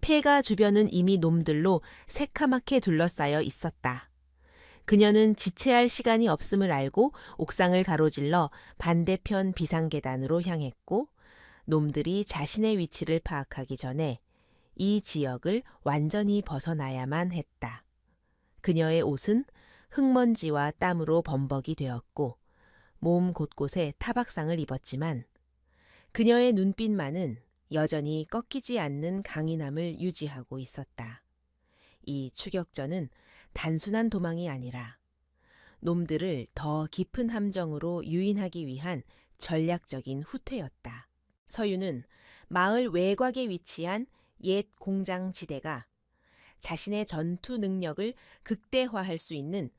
폐가 주변은 이미 놈들로 새카맣게 둘러싸여 있었다. 그녀는 지체할 시간이 없음을 알고 옥상을 가로질러 반대편 비상계단으로 향했고 놈들이 자신의 위치를 파악하기 전에 이 지역을 완전히 벗어나야만 했다. 그녀의 옷은 흙먼지와 땀으로 범벅이 되었고 몸 곳곳에 타박상을 입었지만 그녀의 눈빛만은 여전히 꺾이지 않는 강인함을 유지하고 있었다. 이 추격전은 단순한 도망이 아니라 놈들을 더 깊은 함정으로 유인하기 위한 전략적인 후퇴였다. 서유는 마을 외곽에 위치한 옛 공장 지대가 자신의 전투 능력을 극대화할 수 있는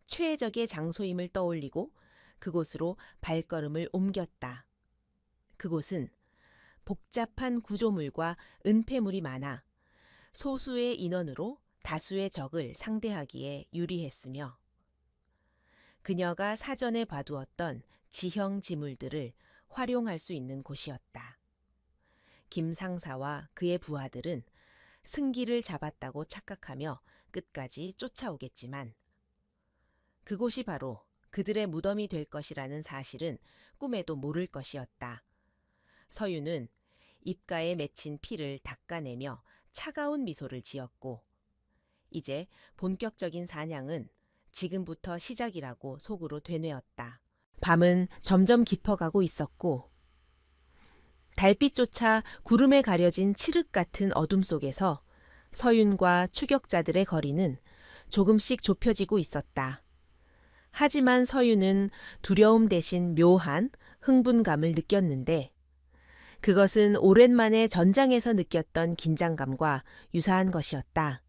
최적의 장소임을 떠올리고 그곳으로 발걸음을 옮겼다. 그곳은 복잡한 구조물과 은폐물이 많아 소수의 인원으로 다수의 적을 상대하기에 유리했으며 그녀가 사전에 봐두었던 지형 지물들을 활용할 수 있는 곳이었다. 김 상사와 그의 부하들은 승기를 잡았다고 착각하며 끝까지 쫓아오겠지만 그곳이 바로 그들의 무덤이 될 것이라는 사실은 꿈에도 모를 것이었다. 서유는 입가에 맺힌 피를 닦아내며 차가운 미소를 지었고, 이제 본격적인 사냥은 지금부터 시작이라고 속으로 되뇌었다. 밤은 점점 깊어가고 있었고, 달빛조차 구름에 가려진 칠흑 같은 어둠 속에서 서윤과 추격자들의 거리는 조금씩 좁혀지고 있었다. 하지만 서윤은 두려움 대신 묘한 흥분감을 느꼈는데, 그것은 오랜만에 전장에서 느꼈던 긴장감과 유사한 것이었다.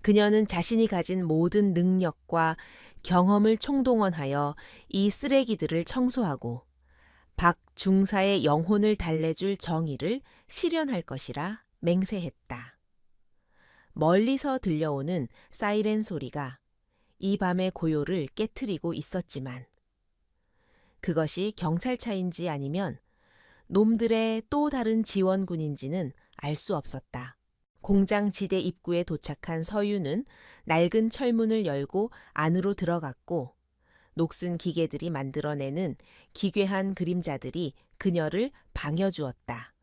그녀는 자신이 가진 모든 능력과 경험을 총동원하여 이 쓰레기들을 청소하고 박 중사의 영혼을 달래줄 정의를 실현할 것이라 맹세했다. 멀리서 들려오는 사이렌 소리가 이 밤의 고요를 깨트리고 있었지만, 그것이 경찰차인지 아니면 놈들의 또 다른 지원군인지는 알 수 없었다. 공장 지대 입구에 도착한 서유는 낡은 철문을 열고 안으로 들어갔고, 녹슨 기계들이 만들어내는 기괴한 그림자들이 그녀를 방여주었다.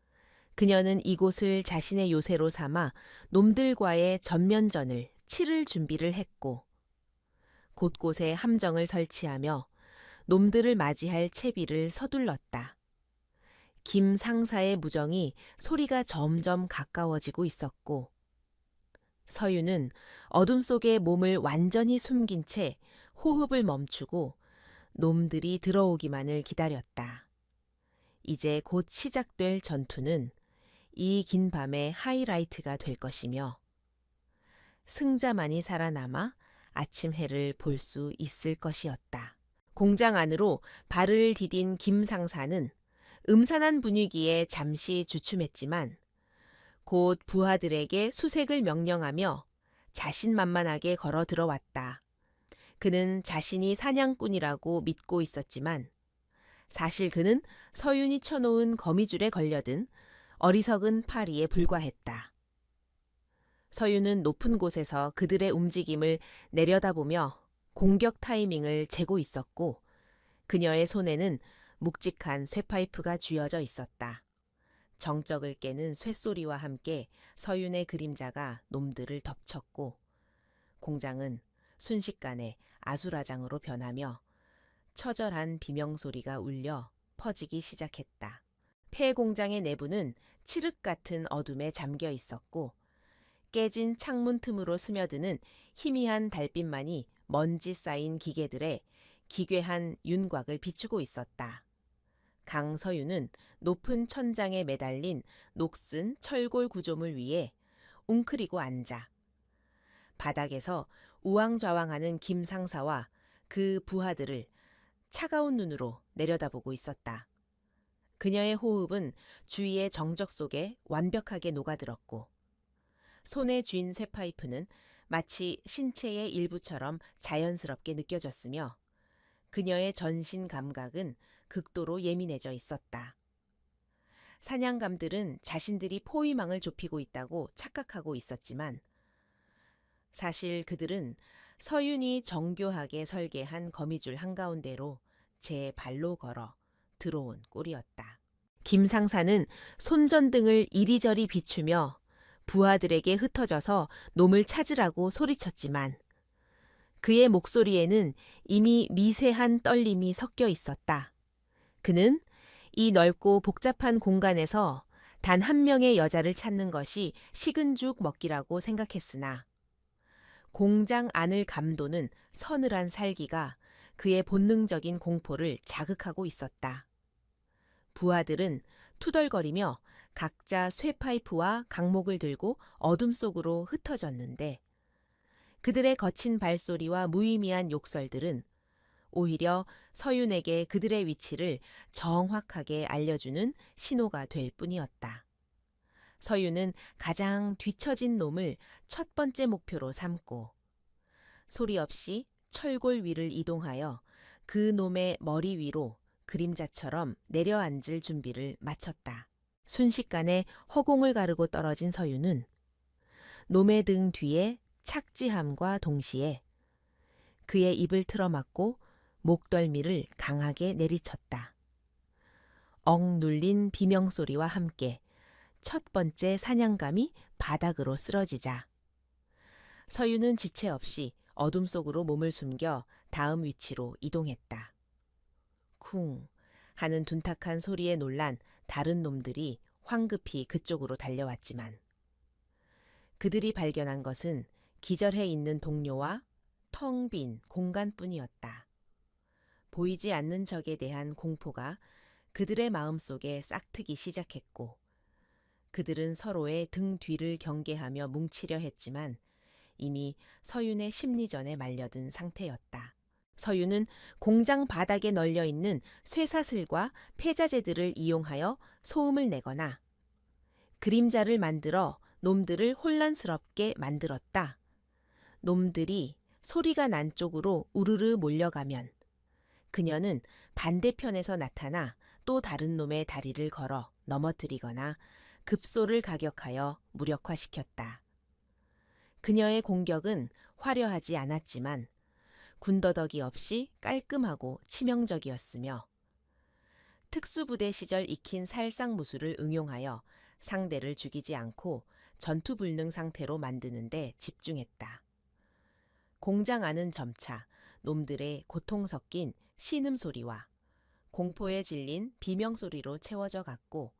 그녀는 이곳을 자신의 요새로 삼아 놈들과의 전면전을 치를 준비를 했고, 곳곳에 함정을 설치하며 놈들을 맞이할 채비를 서둘렀다. 김 상사의 무정이 소리가 점점 가까워지고 있었고, 서유는 어둠 속에 몸을 완전히 숨긴 채 호흡을 멈추고 놈들이 들어오기만을 기다렸다. 이제 곧 시작될 전투는 이 긴 밤의 하이라이트가 될 것이며, 승자만이 살아남아 아침 해를 볼 수 있을 것이었다. 공장 안으로 발을 디딘 김 상사는 음산한 분위기에 잠시 주춤했지만 곧 부하들에게 수색을 명령하며 자신만만하게 걸어 들어왔다. 그는 자신이 사냥꾼이라고 믿고 있었지만 사실 그는 서윤이 쳐놓은 거미줄에 걸려든 어리석은 파리에 불과했다. 서윤은 높은 곳에서 그들의 움직임을 내려다보며 공격 타이밍을 재고 있었고, 그녀의 손에는 묵직한 쇠파이프가 쥐어져 있었다. 정적을 깨는 쇳소리와 함께 서윤의 그림자가 놈들을 덮쳤고, 공장은 순식간에 아수라장으로 변하며 처절한 비명소리가 울려 퍼지기 시작했다. 폐공장의 내부는 칠흑 같은 어둠에 잠겨 있었고, 깨진 창문 틈으로 스며드는 희미한 달빛만이 먼지 쌓인 기계들의 기괴한 윤곽을 비추고 있었다. 강서윤은 높은 천장에 매달린 녹슨 철골 구조물 위에 웅크리고 앉아 바닥에서 우왕좌왕하는 김 상사와 그 부하들을 차가운 눈으로 내려다보고 있었다. 그녀의 호흡은 주위의 정적 속에 완벽하게 녹아들었고, 손에 쥔 쇠파이프는 마치 신체의 일부처럼 자연스럽게 느껴졌으며, 그녀의 전신 감각은 극도로 예민해져 있었다. 사냥감들은 자신들이 포위망을 좁히고 있다고 착각하고 있었지만, 사실 그들은 서윤이 정교하게 설계한 거미줄 한가운데로 제 발로 걸어 들어온 꼴이었다. 김 상사는 손전등을 이리저리 비추며 부하들에게 흩어져서 놈을 찾으라고 소리쳤지만, 그의 목소리에는 이미 미세한 떨림이 섞여 있었다. 그는 이 넓고 복잡한 공간에서 단 한 명의 여자를 찾는 것이 식은 죽 먹기라고 생각했으나, 공장 안을 감도는 서늘한 살기가 그의 본능적인 공포를 자극하고 있었다. 부하들은 투덜거리며 각자 쇠파이프와 강목을 들고 어둠 속으로 흩어졌는데, 그들의 거친 발소리와 무의미한 욕설들은 오히려 서윤에게 그들의 위치를 정확하게 알려주는 신호가 될 뿐이었다. 서윤은 가장 뒤처진 놈을 첫 번째 목표로 삼고 소리 없이 철골 위를 이동하여 그 놈의 머리 위로 그림자처럼 내려앉을 준비를 마쳤다. 순식간에 허공을 가르고 떨어진 서윤은 놈의 등 뒤에 착지함과 동시에 그의 입을 틀어막고 목덜미를 강하게 내리쳤다. 억 눌린 비명소리와 함께 첫 번째 사냥감이 바닥으로 쓰러지자 서유는 지체 없이 어둠 속으로 몸을 숨겨 다음 위치로 이동했다. 쿵 하는 둔탁한 소리에 놀란 다른 놈들이 황급히 그쪽으로 달려왔지만 그들이 발견한 것은 기절해 있는 동료와 텅 빈 공간뿐이었다. 보이지 않는 적에 대한 공포가 그들의 마음속에 싹트기 시작했고 그들은 서로의 등 뒤를 경계하며 뭉치려 했지만 이미 서윤의 심리전에 말려든 상태였다. 서윤은 공장 바닥에 널려 있는 쇠사슬과 폐자재들을 이용하여 소음을 내거나 그림자를 만들어 놈들을 혼란스럽게 만들었다. 놈들이 소리가 난 쪽으로 우르르 몰려가면 그녀는 반대편에서 나타나 또 다른 놈의 다리를 걸어 넘어뜨리거나 급소를 가격하여 무력화시켰다. 그녀의 공격은 화려하지 않았지만 군더더기 없이 깔끔하고 치명적이었으며 특수부대 시절 익힌 살상무술을 응용하여 상대를 죽이지 않고 전투불능 상태로 만드는 데 집중했다. 공장 안은 점차 놈들의 고통 섞인 신음소리와 공포에 질린 비명소리로 채워져 갔고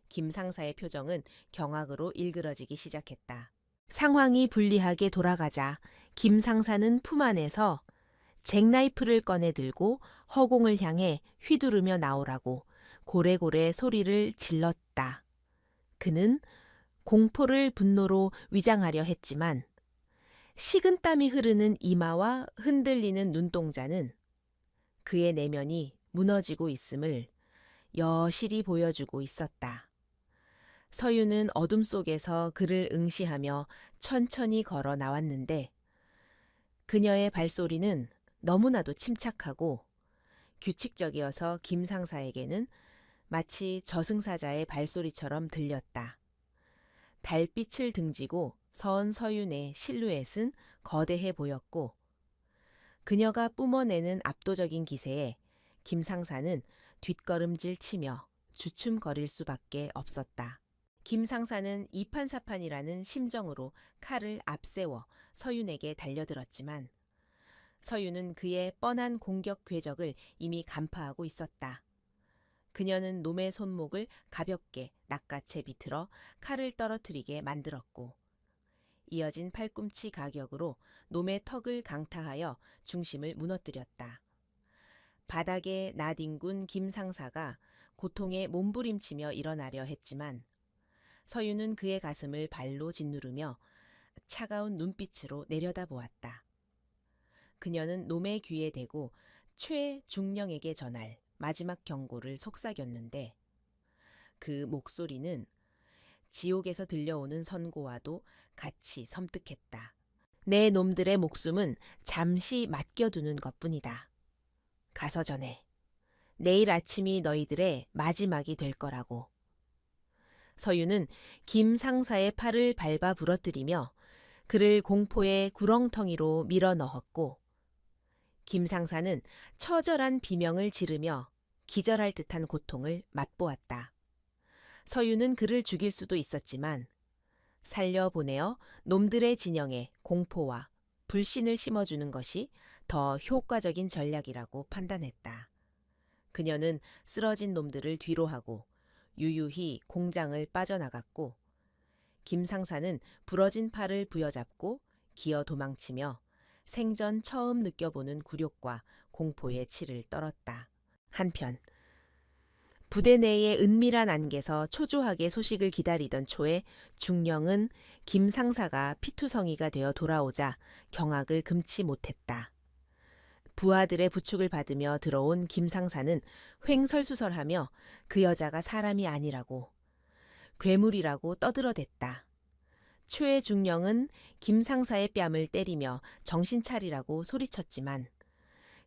김 상사의 표정은 경악으로 일그러지기 시작했다. 상황이 불리하게 돌아가자 김 상사는 품 안에서 잭나이프를 꺼내 들고 허공을 향해 휘두르며 나오라고 고래고래 소리를 질렀다. 그는 공포를 분노로 위장하려 했지만 식은땀이 흐르는 이마와 흔들리는 눈동자는 그의 내면이 무너지고 있음을 여실히 보여주고 있었다. 서유는 어둠 속에서 그를 응시하며 천천히 걸어 나왔는데 그녀의 발소리는 너무나도 침착하고 규칙적이어서 김 상사에게는 마치 저승사자의 발소리처럼 들렸다. 달빛을 등지고 선 서윤의 실루엣은 거대해 보였고 그녀가 뿜어내는 압도적인 기세에 김 상사는 뒷걸음질 치며 주춤거릴 수밖에 없었다. 김 상사는 이판사판이라는 심정으로 칼을 앞세워 서윤에게 달려들었지만 서윤은 그의 뻔한 공격 궤적을 이미 간파하고 있었다. 그녀는 놈의 손목을 가볍게 낚아채 비틀어 칼을 떨어뜨리게 만들었고 이어진 팔꿈치 가격으로 놈의 턱을 강타하여 중심을 무너뜨렸다. 바닥에 나뒹군 김 상사가 고통에 몸부림치며 일어나려 했지만 서윤은 그의 가슴을 발로 짓누르며 차가운 눈빛으로 내려다보았다. 그녀는 놈의 귀에 대고 최중령에게 전할 마지막 경고를 속삭였는데 그 목소리는 지옥에서 들려오는 선고와도 같이 섬뜩했다. 내 놈들의 목숨은 잠시 맡겨두는 것뿐이다. 가서 전해. 내일 아침이 너희들의 마지막이 될 거라고. 서유는 김 상사의 팔을 밟아 부러뜨리며 그를 공포의 구렁텅이로 밀어 넣었고 김 상사는 처절한 비명을 지르며 기절할 듯한 고통을 맛보았다. 서유는 그를 죽일 수도 있었지만 살려보내어 놈들의 진영에 공포와 불신을 심어주는 것이 더 효과적인 전략이라고 판단했다. 그녀는 쓰러진 놈들을 뒤로하고 유유히 공장을 빠져나갔고 김 상사는 부러진 팔을 부여잡고 기어 도망치며 생전 처음 느껴보는 굴욕과 공포의 치를 떨었다. 한편 부대 내의 은밀한 안개서 초조하게 소식을 기다리던 초에 중령은 김 상사가 피투성이가 되어 돌아오자 경악을 금치 못했다. 부하들의 부축을 받으며 들어온 김 상사는 횡설수설하며 그 여자가 사람이 아니라고 괴물이라고 떠들어댔다. 최 중령은 김 상사의 뺨을 때리며 정신 차리라고 소리쳤지만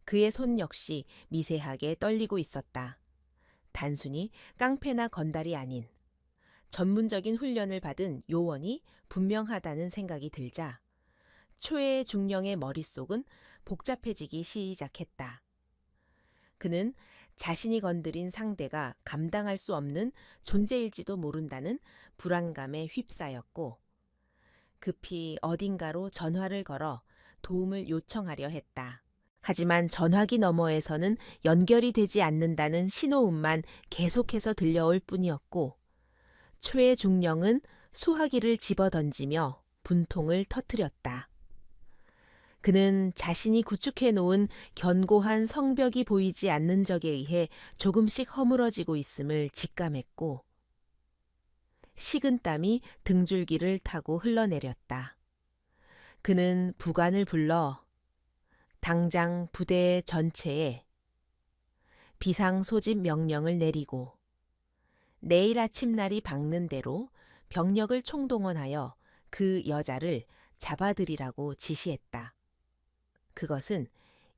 그의 손 역시 미세하게 떨리고 있었다. 단순히 깡패나 건달이 아닌 전문적인 훈련을 받은 요원이 분명하다는 생각이 들자 최 중령의 머릿속은 복잡해지기 시작했다. 그는 자신이 건드린 상대가 감당할 수 없는 존재일지도 모른다는 불안감에 휩싸였고 급히 어딘가로 전화를 걸어 도움을 요청하려 했다. 하지만 전화기 너머에서는 연결이 되지 않는다는 신호음만 계속해서 들려올 뿐이었고 최중령은 수화기를 집어던지며 분통을 터뜨렸다. 그는 자신이 구축해 놓은 견고한 성벽이 보이지 않는 적에 의해 조금씩 허물어지고 있음을 직감했고 식은땀이 등줄기를 타고 흘러내렸다. 그는 부관을 불러 당장 부대 전체에 비상소집 명령을 내리고 내일 아침 날이 밝는 대로 병력을 총동원하여 그 여자를 잡아들이라고 지시했다. 그것은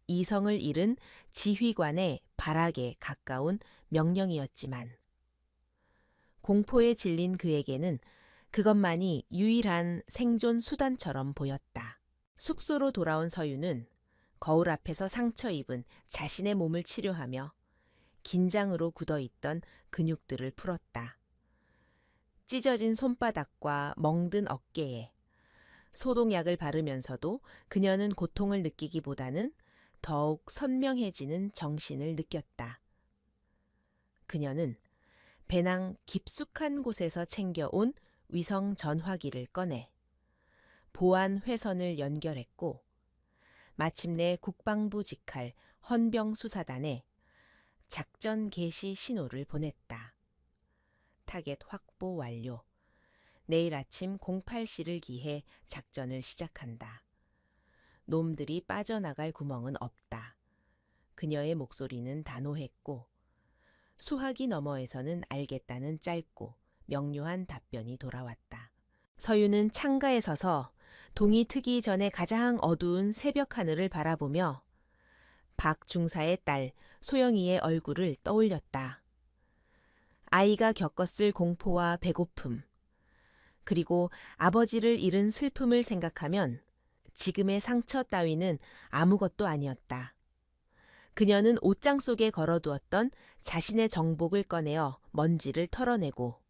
이성을 잃은 지휘관의 발악에 가까운 명령이었지만 공포에 질린 그에게는 그것만이 유일한 생존 수단처럼 보였다. 숙소로 돌아온 서유는 거울 앞에서 상처 입은 자신의 몸을 치료하며 긴장으로 굳어있던 근육들을 풀었다. 찢어진 손바닥과 멍든 어깨에 소독약을 바르면서도 그녀는 고통을 느끼기보다는 더욱 선명해지는 정신을 느꼈다. 그녀는 배낭 깊숙한 곳에서 챙겨온 위성 전화기를 꺼내 보안 회선을 연결했고 마침내 국방부 직할 헌병수사단에 작전 개시 신호를 보냈다. 타겟 확보 완료. 내일 아침 08시를 기해 작전을 시작한다. 놈들이 빠져나갈 구멍은 없다. 그녀의 목소리는 단호했고 수화기 너머에서는 알겠다는 짧고 명료한 답변이 돌아왔다. 서유는 창가에 서서 동이 트기 전에 가장 어두운 새벽 하늘을 바라보며 박 중사의 딸 소영이의 얼굴을 떠올렸다. 아이가 겪었을 공포와 배고픔, 그리고 아버지를 잃은 슬픔을 생각하면 지금의 상처 따위는 아무것도 아니었다. 그녀는 옷장 속에 걸어두었던 자신의 정복을 꺼내어 먼지를 털어내고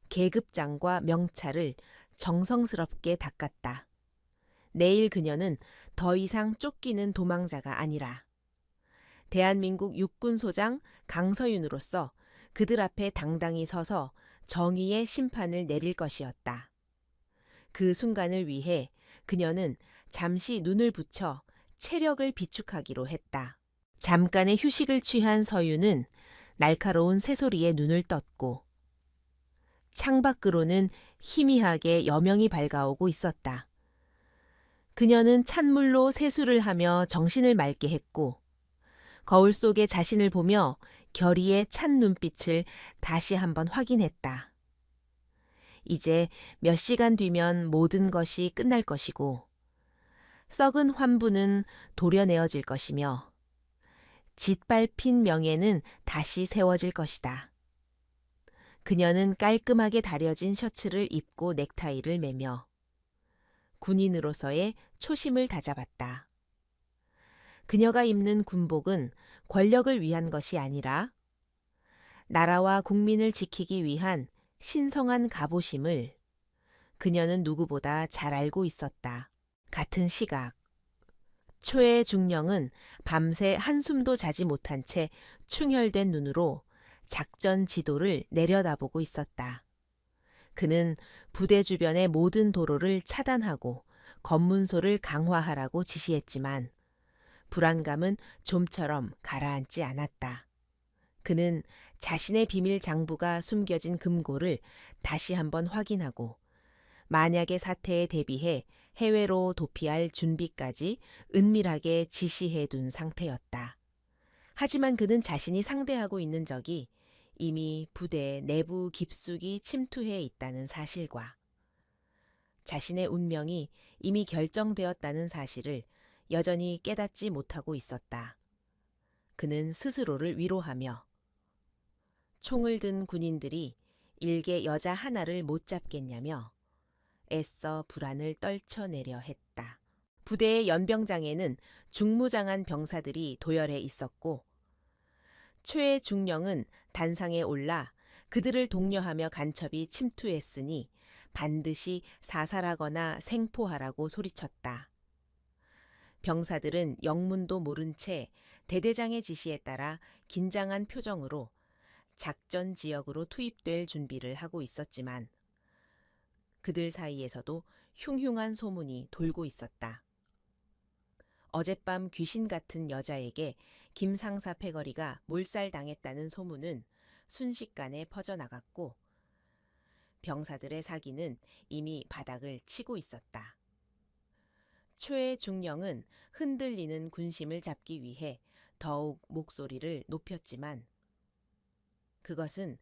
계급장과 명찰을 정성스럽게 닦았다. 내일 그녀는 더 이상 쫓기는 도망자가 아니라 대한민국 육군소장 강서윤으로서 그들 앞에 당당히 서서 정의의 심판을 내릴 것이었다. 그 순간을 위해 그녀는 잠시 눈을 붙여 체력을 비축하기로 했다. 잠깐의 휴식을 취한 서유는 날카로운 새소리에 눈을 떴고 창밖으로는 희미하게 여명이 밝아오고 있었다. 그녀는 찬물로 세수를 하며 정신을 맑게 했고 거울 속에 자신을 보며 결의의 찬 눈빛을 다시 한번 확인했다. 이제 몇 시간 뒤면 모든 것이 끝날 것이고 썩은 환부는 도려내어질 것이며 짓밟힌 명예는 다시 세워질 것이다. 그녀는 깔끔하게 다려진 셔츠를 입고 넥타이를 매며 군인으로서의 초심을 다잡았다. 그녀가 입는 군복은 권력을 위한 것이 아니라 나라와 국민을 지키기 위한 신성한 갑오심을 그녀는 누구보다 잘 알고 있었다. 같은 시각, 최중령은 밤새 한숨도 자지 못한 채 충혈된 눈으로 작전 지도를 내려다보고 있었다. 그는 부대 주변의 모든 도로를 차단하고 검문소를 강화하라고 지시했지만 불안감은 좀처럼 가라앉지 않았다. 그는 자신의 비밀 장부가 숨겨진 금고를 다시 한번 확인하고 만약의 사태에 대비해 해외로 도피할 준비까지 은밀하게 지시해 둔 상태였다. 하지만 그는 자신이 상대하고 있는 적이 이미 부대 내부 깊숙이 침투해 있다는 사실과 자신의 운명이 이미 결정되었다는 사실을 여전히 깨닫지 못하고 있었다. 그는 스스로를 위로하며 총을 든 군인들이 일개 여자 하나를 못 잡겠냐며 애써 불안을 떨쳐내려 했다. 부대의 연병장에는 중무장한 병사들이 도열해 있었고 최중령은 단상에 올라 그들을 독려하며 간첩이 침투했으니 반드시 사살하거나 생포하라고 소리쳤다. 병사들은 영문도 모른 채 대대장의 지시에 따라 긴장한 표정으로 작전 지역으로 투입될 준비를 하고 있었지만 그들 사이에서도 흉흉한 소문이 돌고 있었다. 어젯밤 귀신 같은 여자에게 김상사 패거리가 몰살당했다는 소문은 순식간에 퍼져나갔고 병사들의 사기는 이미 바닥을 치고 있었다. 최중령은 흔들리는 군심을 잡기 위해 더욱 목소리를 높였지만 그것은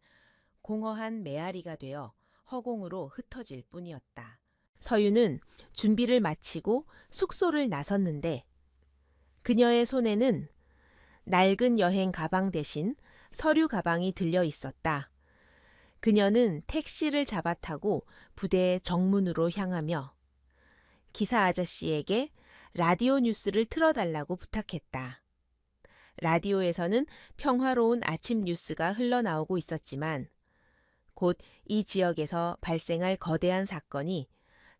공허한 메아리가 되어 허공으로 흩어질 뿐이었다. 서유는 준비를 마치고 숙소를 나섰는데 그녀의 손에는 낡은 여행 가방 대신 서류 가방이 들려 있었다. 그녀는 택시를 잡아타고 부대 정문으로 향하며 기사 아저씨에게 라디오 뉴스를 틀어달라고 부탁했다. 라디오에서는 평화로운 아침 뉴스가 흘러나오고 있었지만 곧 이 지역에서 발생할 거대한 사건이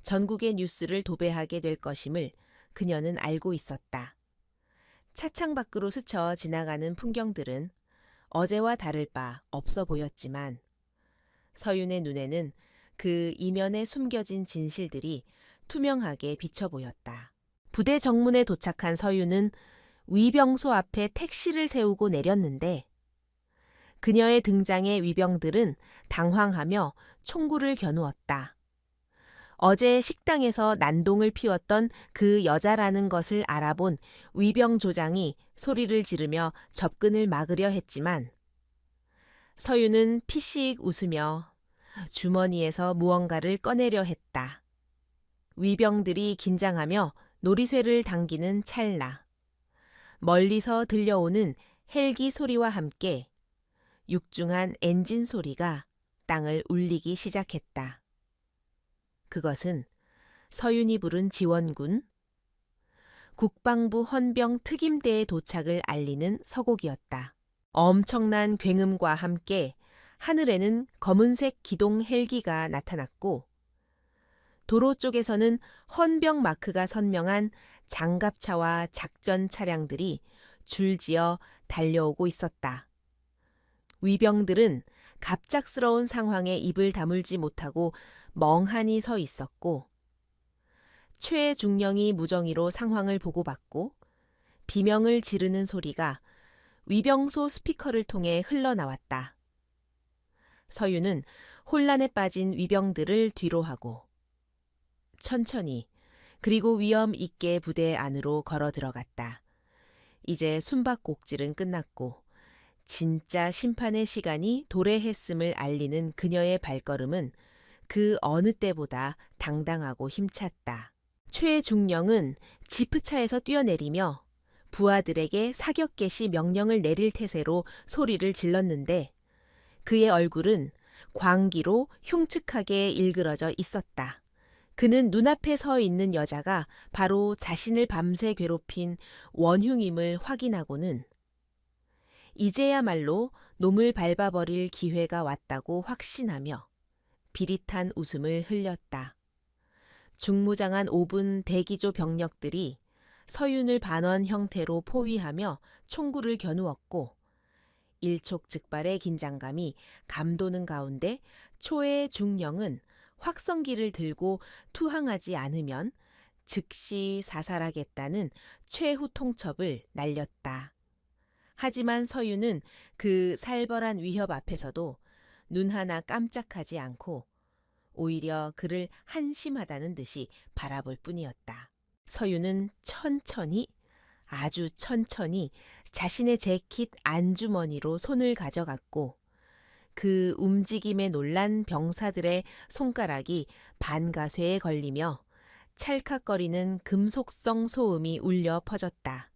전국의 뉴스를 도배하게 될 것임을 그녀는 알고 있었다. 차창 밖으로 스쳐 지나가는 풍경들은 어제와 다를 바 없어 보였지만 서윤의 눈에는 그 이면에 숨겨진 진실들이 투명하게 비쳐 보였다. 부대 정문에 도착한 서윤은 위병소 앞에 택시를 세우고 내렸는데 그녀의 등장에 위병들은 당황하며 총구를 겨누었다. 어제 식당에서 난동을 피웠던 그 여자라는 것을 알아본 위병 조장이 소리를 지르며 접근을 막으려 했지만 서윤은 피식 웃으며 주머니에서 무언가를 꺼내려 했다. 위병들이 긴장하며 놀이쇠를 당기는 찰나 멀리서 들려오는 헬기 소리와 함께 육중한 엔진 소리가 땅을 울리기 시작했다. 그것은 서윤이 부른 지원군, 국방부 헌병 특임대의 도착을 알리는 서곡이었다. 엄청난 굉음과 함께 하늘에는 검은색 기동 헬기가 나타났고 도로 쪽에서는 헌병 마크가 선명한 장갑차와 작전 차량들이 줄지어 달려오고 있었다. 위병들은 갑작스러운 상황에 입을 다물지 못하고 멍하니 서 있었고 최중령이 무정의로 상황을 보고받고 비명을 지르는 소리가 위병소 스피커를 통해 흘러나왔다. 서윤은 혼란에 빠진 위병들을 뒤로하고 천천히 그리고 위험 있게 부대 안으로 걸어 들어갔다. 이제 숨바꼭질은 끝났고 진짜 심판의 시간이 도래했음을 알리는 그녀의 발걸음은 그 어느 때보다 당당하고 힘찼다. 최중령은 지프차에서 뛰어내리며 부하들에게 사격 개시 명령을 내릴 태세로 소리를 질렀는데 그의 얼굴은 광기로 흉측하게 일그러져 있었다. 그는 눈앞에 서 있는 여자가 바로 자신을 밤새 괴롭힌 원흉임을 확인하고는 이제야말로 놈을 밟아버릴 기회가 왔다고 확신하며 비릿한 웃음을 흘렸다. 중무장한 5분 대기조 병력들이 서윤을 반원 형태로 포위하며 총구를 겨누었고 일촉즉발의 긴장감이 감도는 가운데 최중령은 확성기를 들고 투항하지 않으면 즉시 사살하겠다는 최후 통첩을 날렸다. 하지만 서윤은 그 살벌한 위협 앞에서도 눈 하나 깜짝하지 않고 오히려 그를 한심하다는 듯이 바라볼 뿐이었다. 서윤은 천천히, 아주 천천히 자신의 재킷 안주머니로 손을 가져갔고 그 움직임에 놀란 병사들의 손가락이 반가쇠에 걸리며 찰칵거리는 금속성 소음이 울려 퍼졌다.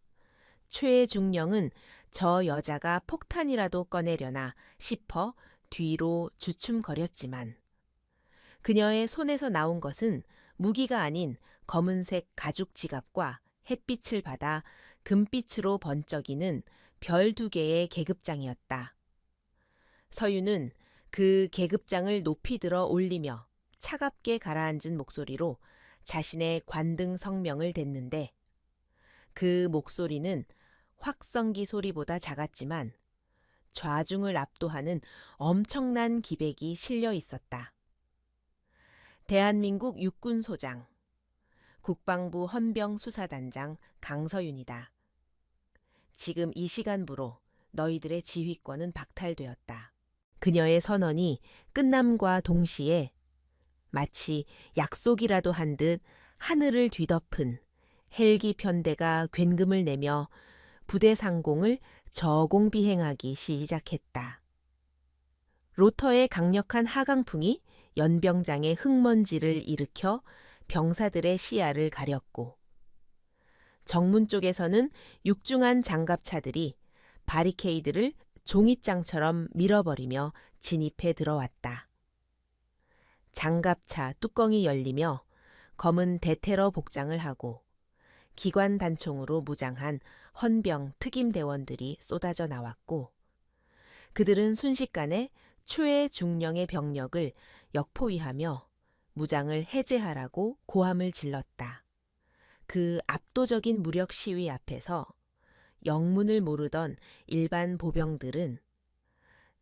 최중령은 저 여자가 폭탄이라도 꺼내려나 싶어 뒤로 주춤거렸지만 그녀의 손에서 나온 것은 무기가 아닌 검은색 가죽 지갑과 햇빛을 받아 금빛으로 번쩍이는 별 2개의 계급장이었다. 서유는 그 계급장을 높이 들어 올리며 차갑게 가라앉은 목소리로 자신의 관등 성명을 댔는데 그 목소리는 확성기 소리보다 작았지만 좌중을 압도하는 엄청난 기백이 실려 있었다. 대한민국 육군소장, 국방부 헌병수사단장 강서윤이다. 지금 이 시간부로 너희들의 지휘권은 박탈되었다. 그녀의 선언이 끝남과 동시에 마치 약속이라도 한 듯 하늘을 뒤덮은 헬기 편대가 굉금을 내며 부대 상공을 저공비행하기 시작했다. 로터의 강력한 하강풍이 연병장의 흙먼지를 일으켜 병사들의 시야를 가렸고 정문 쪽에서는 육중한 장갑차들이 바리케이드를 종잇장처럼 밀어버리며 진입해 들어왔다. 장갑차 뚜껑이 열리며 검은 대테러 복장을 하고 기관 단총으로 무장한 헌병 특임대원들이 쏟아져 나왔고 그들은 순식간에 초의 중령의 병력을 역포위하며 무장을 해제하라고 고함을 질렀다. 그 압도적인 무력 시위 앞에서 영문을 모르던 일반 보병들은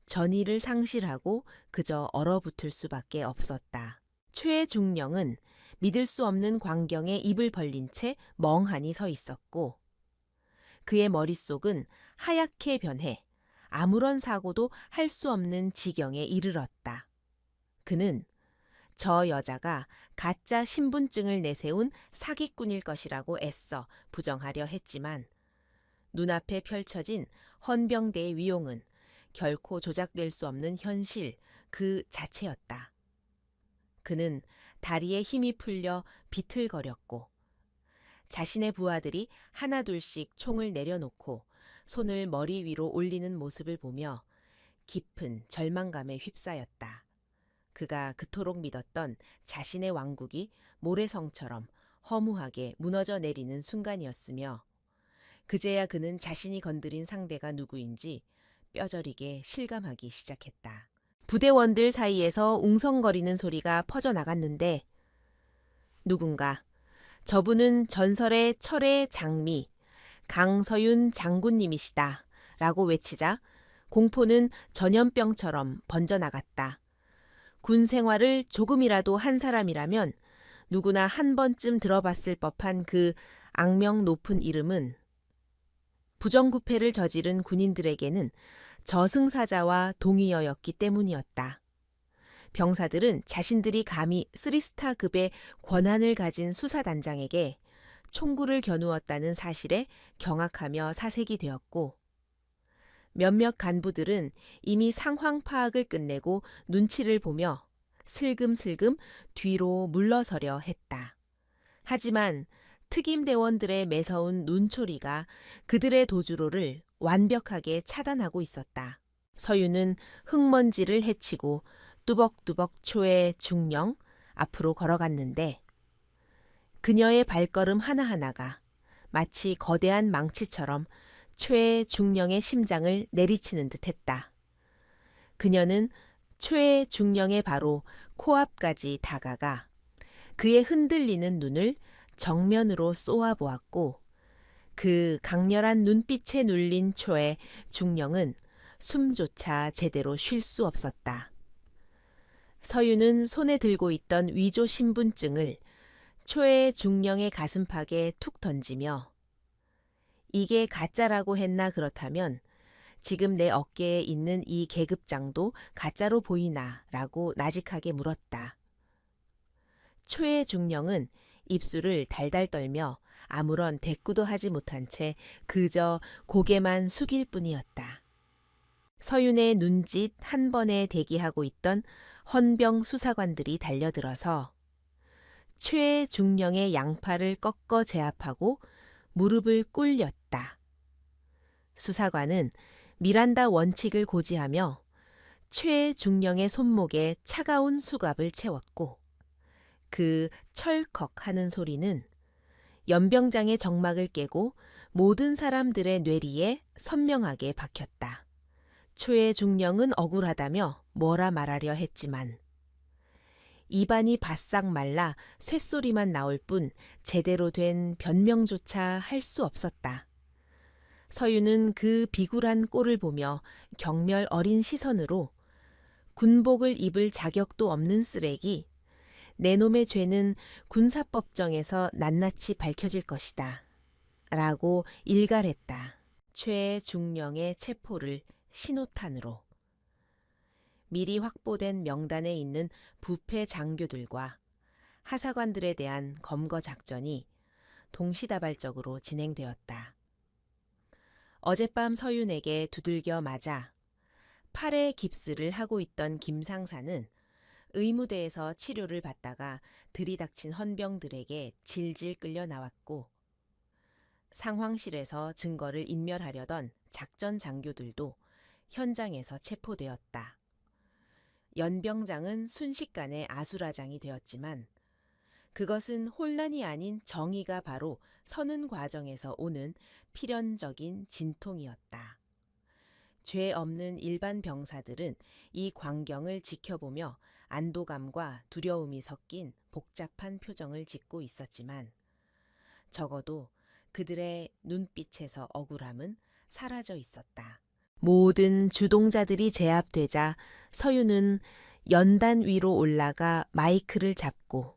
전의를 상실하고 그저 얼어붙을 수밖에 없었다. 최중령은 믿을 수 없는 광경에 입을 벌린 채 멍하니 서 있었고 그의 머릿속은 하얗게 변해 아무런 사고도 할 수 없는 지경에 이르렀다. 그는 저 여자가 가짜 신분증을 내세운 사기꾼일 것이라고 애써 부정하려 했지만 눈앞에 펼쳐진 헌병대의 위용은 결코 조작될 수 없는 현실 그 자체였다. 그는 다리에 힘이 풀려 비틀거렸고 자신의 부하들이 하나둘씩 총을 내려놓고 손을 머리 위로 올리는 모습을 보며 깊은 절망감에 휩싸였다. 그가 그토록 믿었던 자신의 왕국이 모래성처럼 허무하게 무너져 내리는 순간이었으며 그제야 그는 자신이 건드린 상대가 누구인지 뼈저리게 실감하기 시작했다. 부대원들 사이에서 웅성거리는 소리가 퍼져나갔는데 누군가 저분은 전설의 철의 장미 강서윤 장군님이시다 라고 외치자 공포는 전염병처럼 번져나갔다. 군 생활을 조금이라도 한 사람이라면 누구나 한 번쯤 들어봤을 법한 그 악명 높은 이름은 부정부패를 저지른 군인들에게는 저승사자와 동의어였기 때문이었다. 병사들은 자신들이 감히 3스타급의 권한을 가진 수사단장에게 총구를 겨누었다는 사실에 경악하며 사색이 되었고 몇몇 간부들은 이미 상황 파악을 끝내고 눈치를 보며 슬금슬금 뒤로 물러서려 했다. 하지만 특임대원들의 매서운 눈초리가 그들의 도주로를 완벽하게 차단하고 있었다. 서유는 흙먼지를 헤치고 뚜벅뚜벅 초의 중령 앞으로 걸어갔는데 그녀의 발걸음 하나하나가 마치 거대한 망치처럼 최 중령의 심장을 내리치는 듯했다. 그녀는 최 중령의 바로 코앞까지 다가가 그의 흔들리는 눈을 정면으로 쏘아보았고 그 강렬한 눈빛에 눌린 초의 중령은 숨조차 제대로 쉴 수 없었다. 서유는 손에 들고 있던 위조 신분증을 초의 중령의 가슴팍에 툭 던지며 이게 가짜라고 했나 그렇다면 지금 내 어깨에 있는 이 계급장도 가짜로 보이나 라고 나직하게 물었다. 초의 중령은 입술을 달달 떨며 아무런 대꾸도 하지 못한 채 그저 고개만 숙일 뿐이었다. 서윤의 눈짓 한 번에 대기하고 있던 헌병 수사관들이 달려들어서 최중령의 양팔을 꺾어 제압하고 무릎을 꿇렸다. 수사관은 미란다 원칙을 고지하며 최중령의 손목에 차가운 수갑을 채웠고 그 철컥 하는 소리는 연병장의 정막을 깨고 모든 사람들의 뇌리에 선명하게 박혔다. 초의 중령은 억울하다며 뭐라 말하려 했지만 입안이 바싹 말라 쇳소리만 나올 뿐 제대로 된 변명조차 할 수 없었다. 서유는 그 비굴한 꼴을 보며 경멸 어린 시선으로 군복을 입을 자격도 없는 쓰레기, 내 놈의 죄는 군사법정에서 낱낱이 밝혀질 것이다. 라고 일갈했다. 최중령의 체포를 신호탄으로. 미리 확보된 명단에 있는 부패 장교들과 하사관들에 대한 검거 작전이 동시다발적으로 진행되었다. 어젯밤 서윤에게 두들겨 맞아 팔에 깁스를 하고 있던 김상사는 의무대에서 치료를 받다가 들이닥친 헌병들에게 질질 끌려 나왔고 상황실에서 증거를 인멸하려던 작전 장교들도 현장에서 체포되었다. 연병장은 순식간에 아수라장이 되었지만 그것은 혼란이 아닌 정의가 바로 서는 과정에서 오는 필연적인 진통이었다. 죄 없는 일반 병사들은 이 광경을 지켜보며 안도감과 두려움이 섞인 복잡한 표정을 짓고 있었지만 적어도 그들의 눈빛에서 억울함은 사라져 있었다. 모든 주동자들이 제압되자 서유는 연단 위로 올라가 마이크를 잡고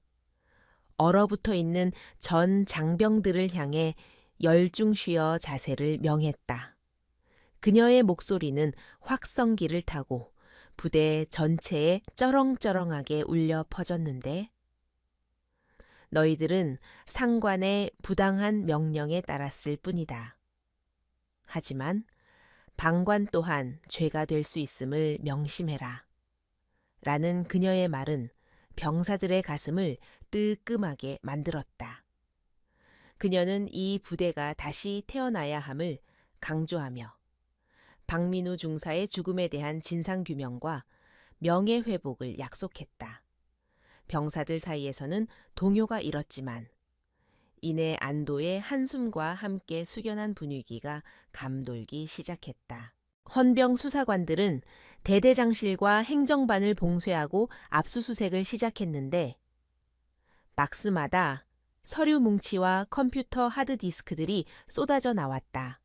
얼어붙어 있는 전 장병들을 향해 열중쉬어 자세를 명했다. 그녀의 목소리는 확성기를 타고 부대 전체에 쩌렁쩌렁하게 울려 퍼졌는데 너희들은 상관의 부당한 명령에 따랐을 뿐이다. 하지만 방관 또한 죄가 될 수 있음을 명심해라. 라는 그녀의 말은 병사들의 가슴을 뜨끔하게 만들었다. 그녀는 이 부대가 다시 태어나야 함을 강조하며 박민우 중사의 죽음에 대한 진상규명과 명예회복을 약속했다. 병사들 사이에서는 동요가 일었지만 이내 안도의 한숨과 함께 숙연한 분위기가 감돌기 시작했다. 헌병 수사관들은 대대장실과 행정반을 봉쇄하고 압수수색을 시작했는데 박스마다 서류 뭉치와 컴퓨터 하드디스크들이 쏟아져 나왔다.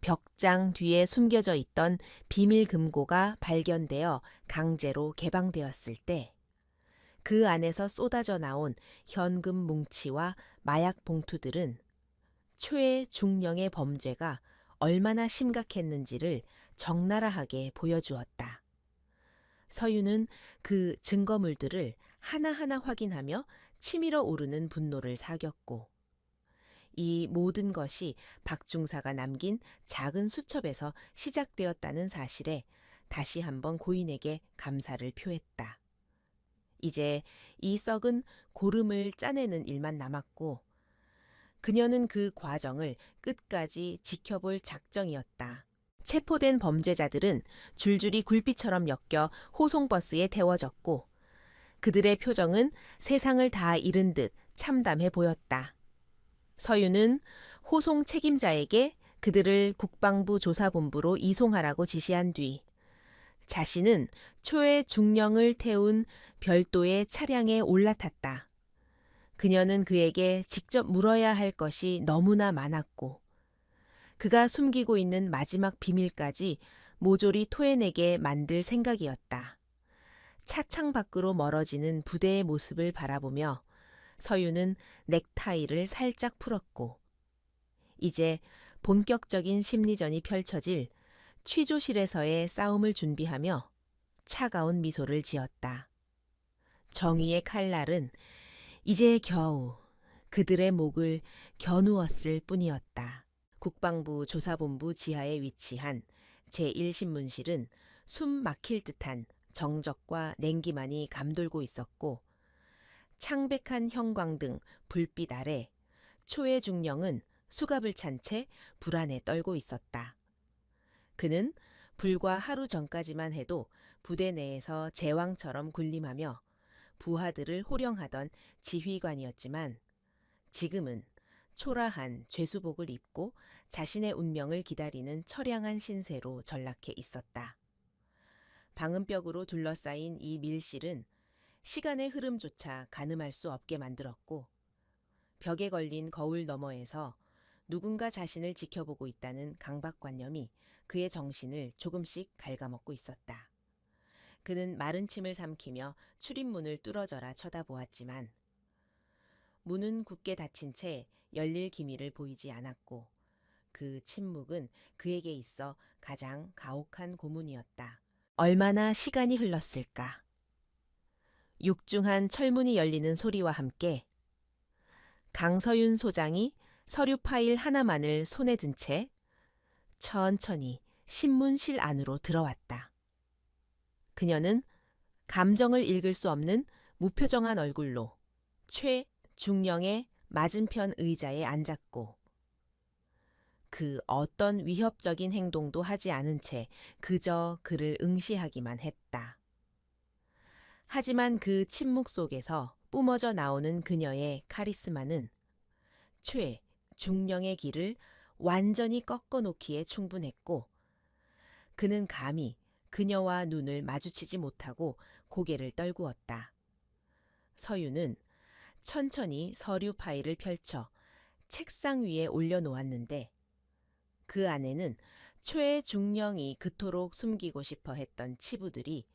벽장 뒤에 숨겨져 있던 비밀 금고가 발견되어 강제로 개방되었을 때 그 안에서 쏟아져 나온 현금 뭉치와 마약 봉투들은 최중령의 범죄가 얼마나 심각했는지를 적나라하게 보여주었다. 서유는 그 증거물들을 하나하나 확인하며 치밀어 오르는 분노를 사겼고 이 모든 것이 박 중사가 남긴 작은 수첩에서 시작되었다는 사실에 다시 한번 고인에게 감사를 표했다. 이제 이 썩은 고름을 짜내는 일만 남았고 그녀는 그 과정을 끝까지 지켜볼 작정이었다. 체포된 범죄자들은 줄줄이 굴비처럼 엮여 호송버스에 태워졌고 그들의 표정은 세상을 다 잃은 듯 참담해 보였다. 서유는 호송 책임자에게 그들을 국방부 조사본부로 이송하라고 지시한 뒤 자신은 초의 중령을 태운 별도의 차량에 올라탔다. 그녀는 그에게 직접 물어야 할 것이 너무나 많았고 그가 숨기고 있는 마지막 비밀까지 모조리 토해내게 만들 생각이었다. 차창 밖으로 멀어지는 부대의 모습을 바라보며 서유는 넥타이를 살짝 풀었고 이제 본격적인 심리전이 펼쳐질 취조실에서의 싸움을 준비하며 차가운 미소를 지었다. 정의의 칼날은 이제 겨우 그들의 목을 겨누었을 뿐이었다. 국방부 조사본부 지하에 위치한 제1신문실은 숨 막힐 듯한 정적과 냉기만이 감돌고 있었고 창백한 형광등 불빛 아래 초의 중령은 수갑을 찬 채 불안에 떨고 있었다. 그는 불과 하루 전까지만 해도 부대 내에서 제왕처럼 군림하며 부하들을 호령하던 지휘관이었지만 지금은 초라한 죄수복을 입고 자신의 운명을 기다리는 처량한 신세로 전락해 있었다. 방음벽으로 둘러싸인 이 밀실은 시간의 흐름조차 가늠할 수 없게 만들었고, 벽에 걸린 거울 너머에서 누군가 자신을 지켜보고 있다는 강박관념이 그의 정신을 조금씩 갉아먹고 있었다. 그는 마른 침을 삼키며 출입문을 뚫어져라 쳐다보았지만 문은 굳게 닫힌 채 열릴 기미를 보이지 않았고, 그 침묵은 그에게 있어 가장 가혹한 고문이었다. 얼마나 시간이 흘렀을까? 육중한 철문이 열리는 소리와 함께 강서윤 소장이 서류 파일 하나만을 손에 든 채 천천히 신문실 안으로 들어왔다. 그녀는 감정을 읽을 수 없는 무표정한 얼굴로 최중령의 맞은편 의자에 앉았고, 그 어떤 위협적인 행동도 하지 않은 채 그저 그를 응시하기만 했다. 하지만 그 침묵 속에서 뿜어져 나오는 그녀의 카리스마는 최중령의 길을 완전히 꺾어놓기에 충분했고, 그는 감히 그녀와 눈을 마주치지 못하고 고개를 떨구었다. 서유는 천천히 서류 파일을 펼쳐 책상 위에 올려놓았는데, 그 안에는 최중령이 그토록 숨기고 싶어 했던 치부들이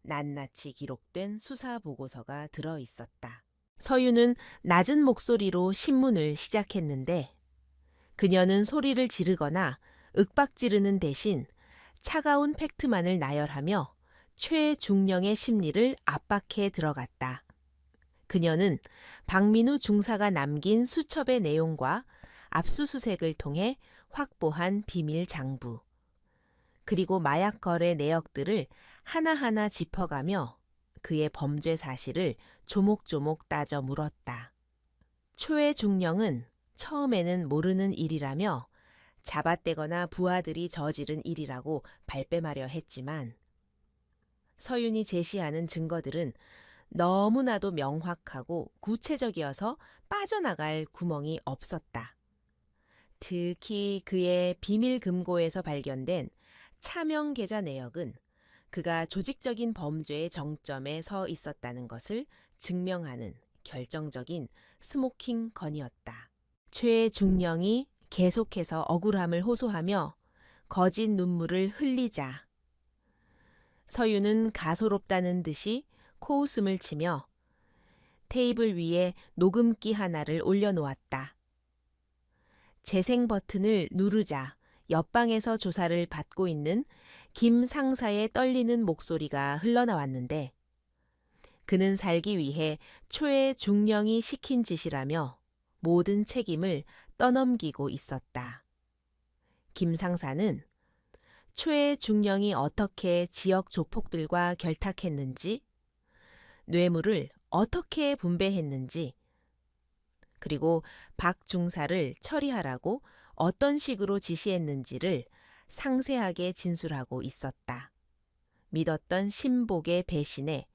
낱낱이 기록된 수사 보고서가 들어 있었다. 서유는 낮은 목소리로 신문을 시작했는데, 그녀는 소리를 지르거나 윽박지르는 대신 차가운 팩트만을 나열하며 최중령의 심리를 압박해 들어갔다. 그녀는 박민우 중사가 남긴 수첩의 내용과 압수수색을 통해 확보한 비밀 장부, 그리고 마약 거래 내역들을 하나하나 짚어가며 그의 범죄 사실을 조목조목 따져 물었다. 최중령은 처음에는 모르는 일이라며 잡아떼거나 부하들이 저지른 일이라고 발뺌하려 했지만, 서윤이 제시하는 증거들은 너무나도 명확하고 구체적이어서 빠져나갈 구멍이 없었다. 특히 그의 비밀 금고에서 발견된 차명 계좌 내역은 그가 조직적인 범죄의 정점에 서 있었다는 것을 증명하는 결정적인 스모킹 건이었다. 최중령이 계속해서 억울함을 호소하며 거짓 눈물을 흘리자 서유는 가소롭다는 듯이 코웃음을 치며 테이블 위에 녹음기 하나를 올려놓았다. 재생 버튼을 누르자 옆방에서 조사를 받고 있는 김 상사의 떨리는 목소리가 흘러나왔는데, 그는 살기 위해 최중령이 시킨 짓이라며 모든 책임을 떠넘기고 있었다. 김 상사는 최중령이 어떻게 지역 조폭들과 결탁했는지, 뇌물을 어떻게 분배했는지, 그리고 박 중사를 처리하라고 어떤 식으로 지시했는지를 상세하게 진술하고 있었다. 믿었던 신복의 배신에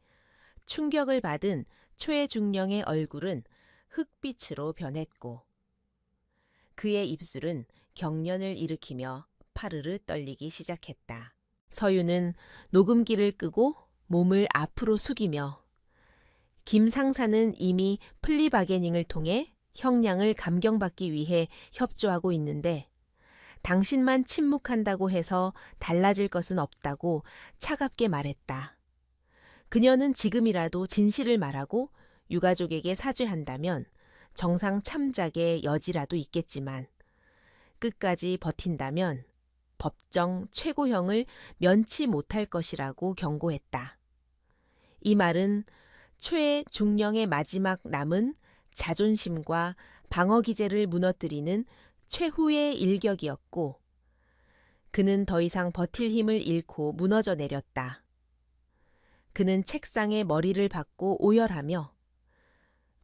충격을 받은 최중령의 얼굴은 흑빛으로 변했고, 그의 입술은 경련을 일으키며 파르르 떨리기 시작했다. 서유는 녹음기를 끄고 몸을 앞으로 숙이며, 김 상사는 이미 플리바게닝을 통해 형량을 감경받기 위해 협조하고 있는데, 당신만 침묵한다고 해서 달라질 것은 없다고 차갑게 말했다. 그녀는 지금이라도 진실을 말하고 유가족에게 사죄한다면 정상 참작의 여지라도 있겠지만, 끝까지 버틴다면 법정 최고형을 면치 못할 것이라고 경고했다. 이 말은 최중령의 마지막 남은 자존심과 방어 기제를 무너뜨리는 최후의 일격이었고, 그는 더 이상 버틸 힘을 잃고 무너져 내렸다. 그는 책상에 머리를 박고 오열하며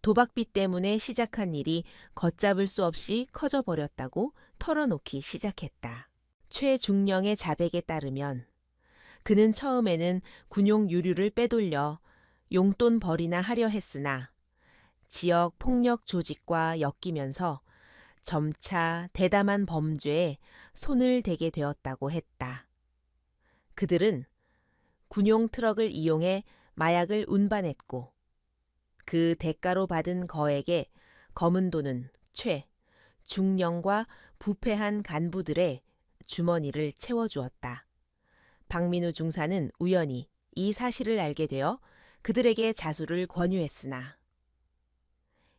도박비 때문에 시작한 일이 걷잡을 수 없이 커져버렸다고 털어놓기 시작했다. 최중령의 자백에 따르면 그는 처음에는 군용 유류를 빼돌려 용돈 벌이나 하려 했으나 지역 폭력 조직과 엮이면서 점차 대담한 범죄에 손을 대게 되었다고 했다. 그들은 군용 트럭을 이용해 마약을 운반했고 그 대가로 받은 거액에 검은 돈은 최, 중령과 부패한 간부들의 주머니를 채워주었다. 박민우 중사는 우연히 이 사실을 알게 되어 그들에게 자수를 권유했으나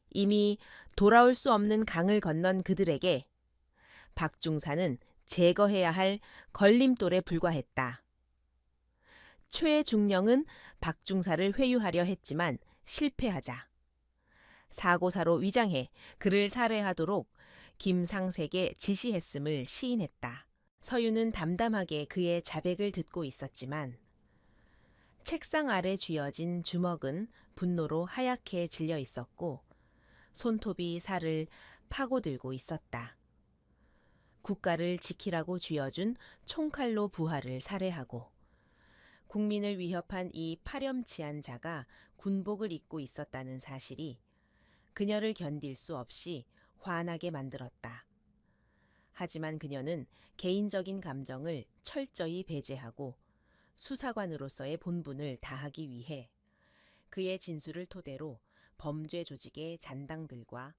이미 돌아올 수 없는 강을 건넌 그들에게 박 중사는 제거해야 할 걸림돌에 불과했다. 최 중령은 박 중사를 회유하려 했지만 실패하자 사고사로 위장해 그를 살해하도록 김상색에 지시했음을 시인했다. 서유는 담담하게 그의 자백을 듣고 있었지만 책상 아래 쥐어진 주먹은 분노로 하얗게 질려 있었고 손톱이 살을 파고들고 있었다. 국가를 지키라고 쥐어준 총칼로 부하를 살해하고 국민을 위협한 이 파렴치한 자가 군복을 입고 있었다는 사실이 그녀를 견딜 수 없이 화나게 만들었다. 하지만 그녀는 개인적인 감정을 철저히 배제하고 수사관으로서의 본분을 다하기 위해 그의 진술을 토대로 범죄 조직의 잔당들과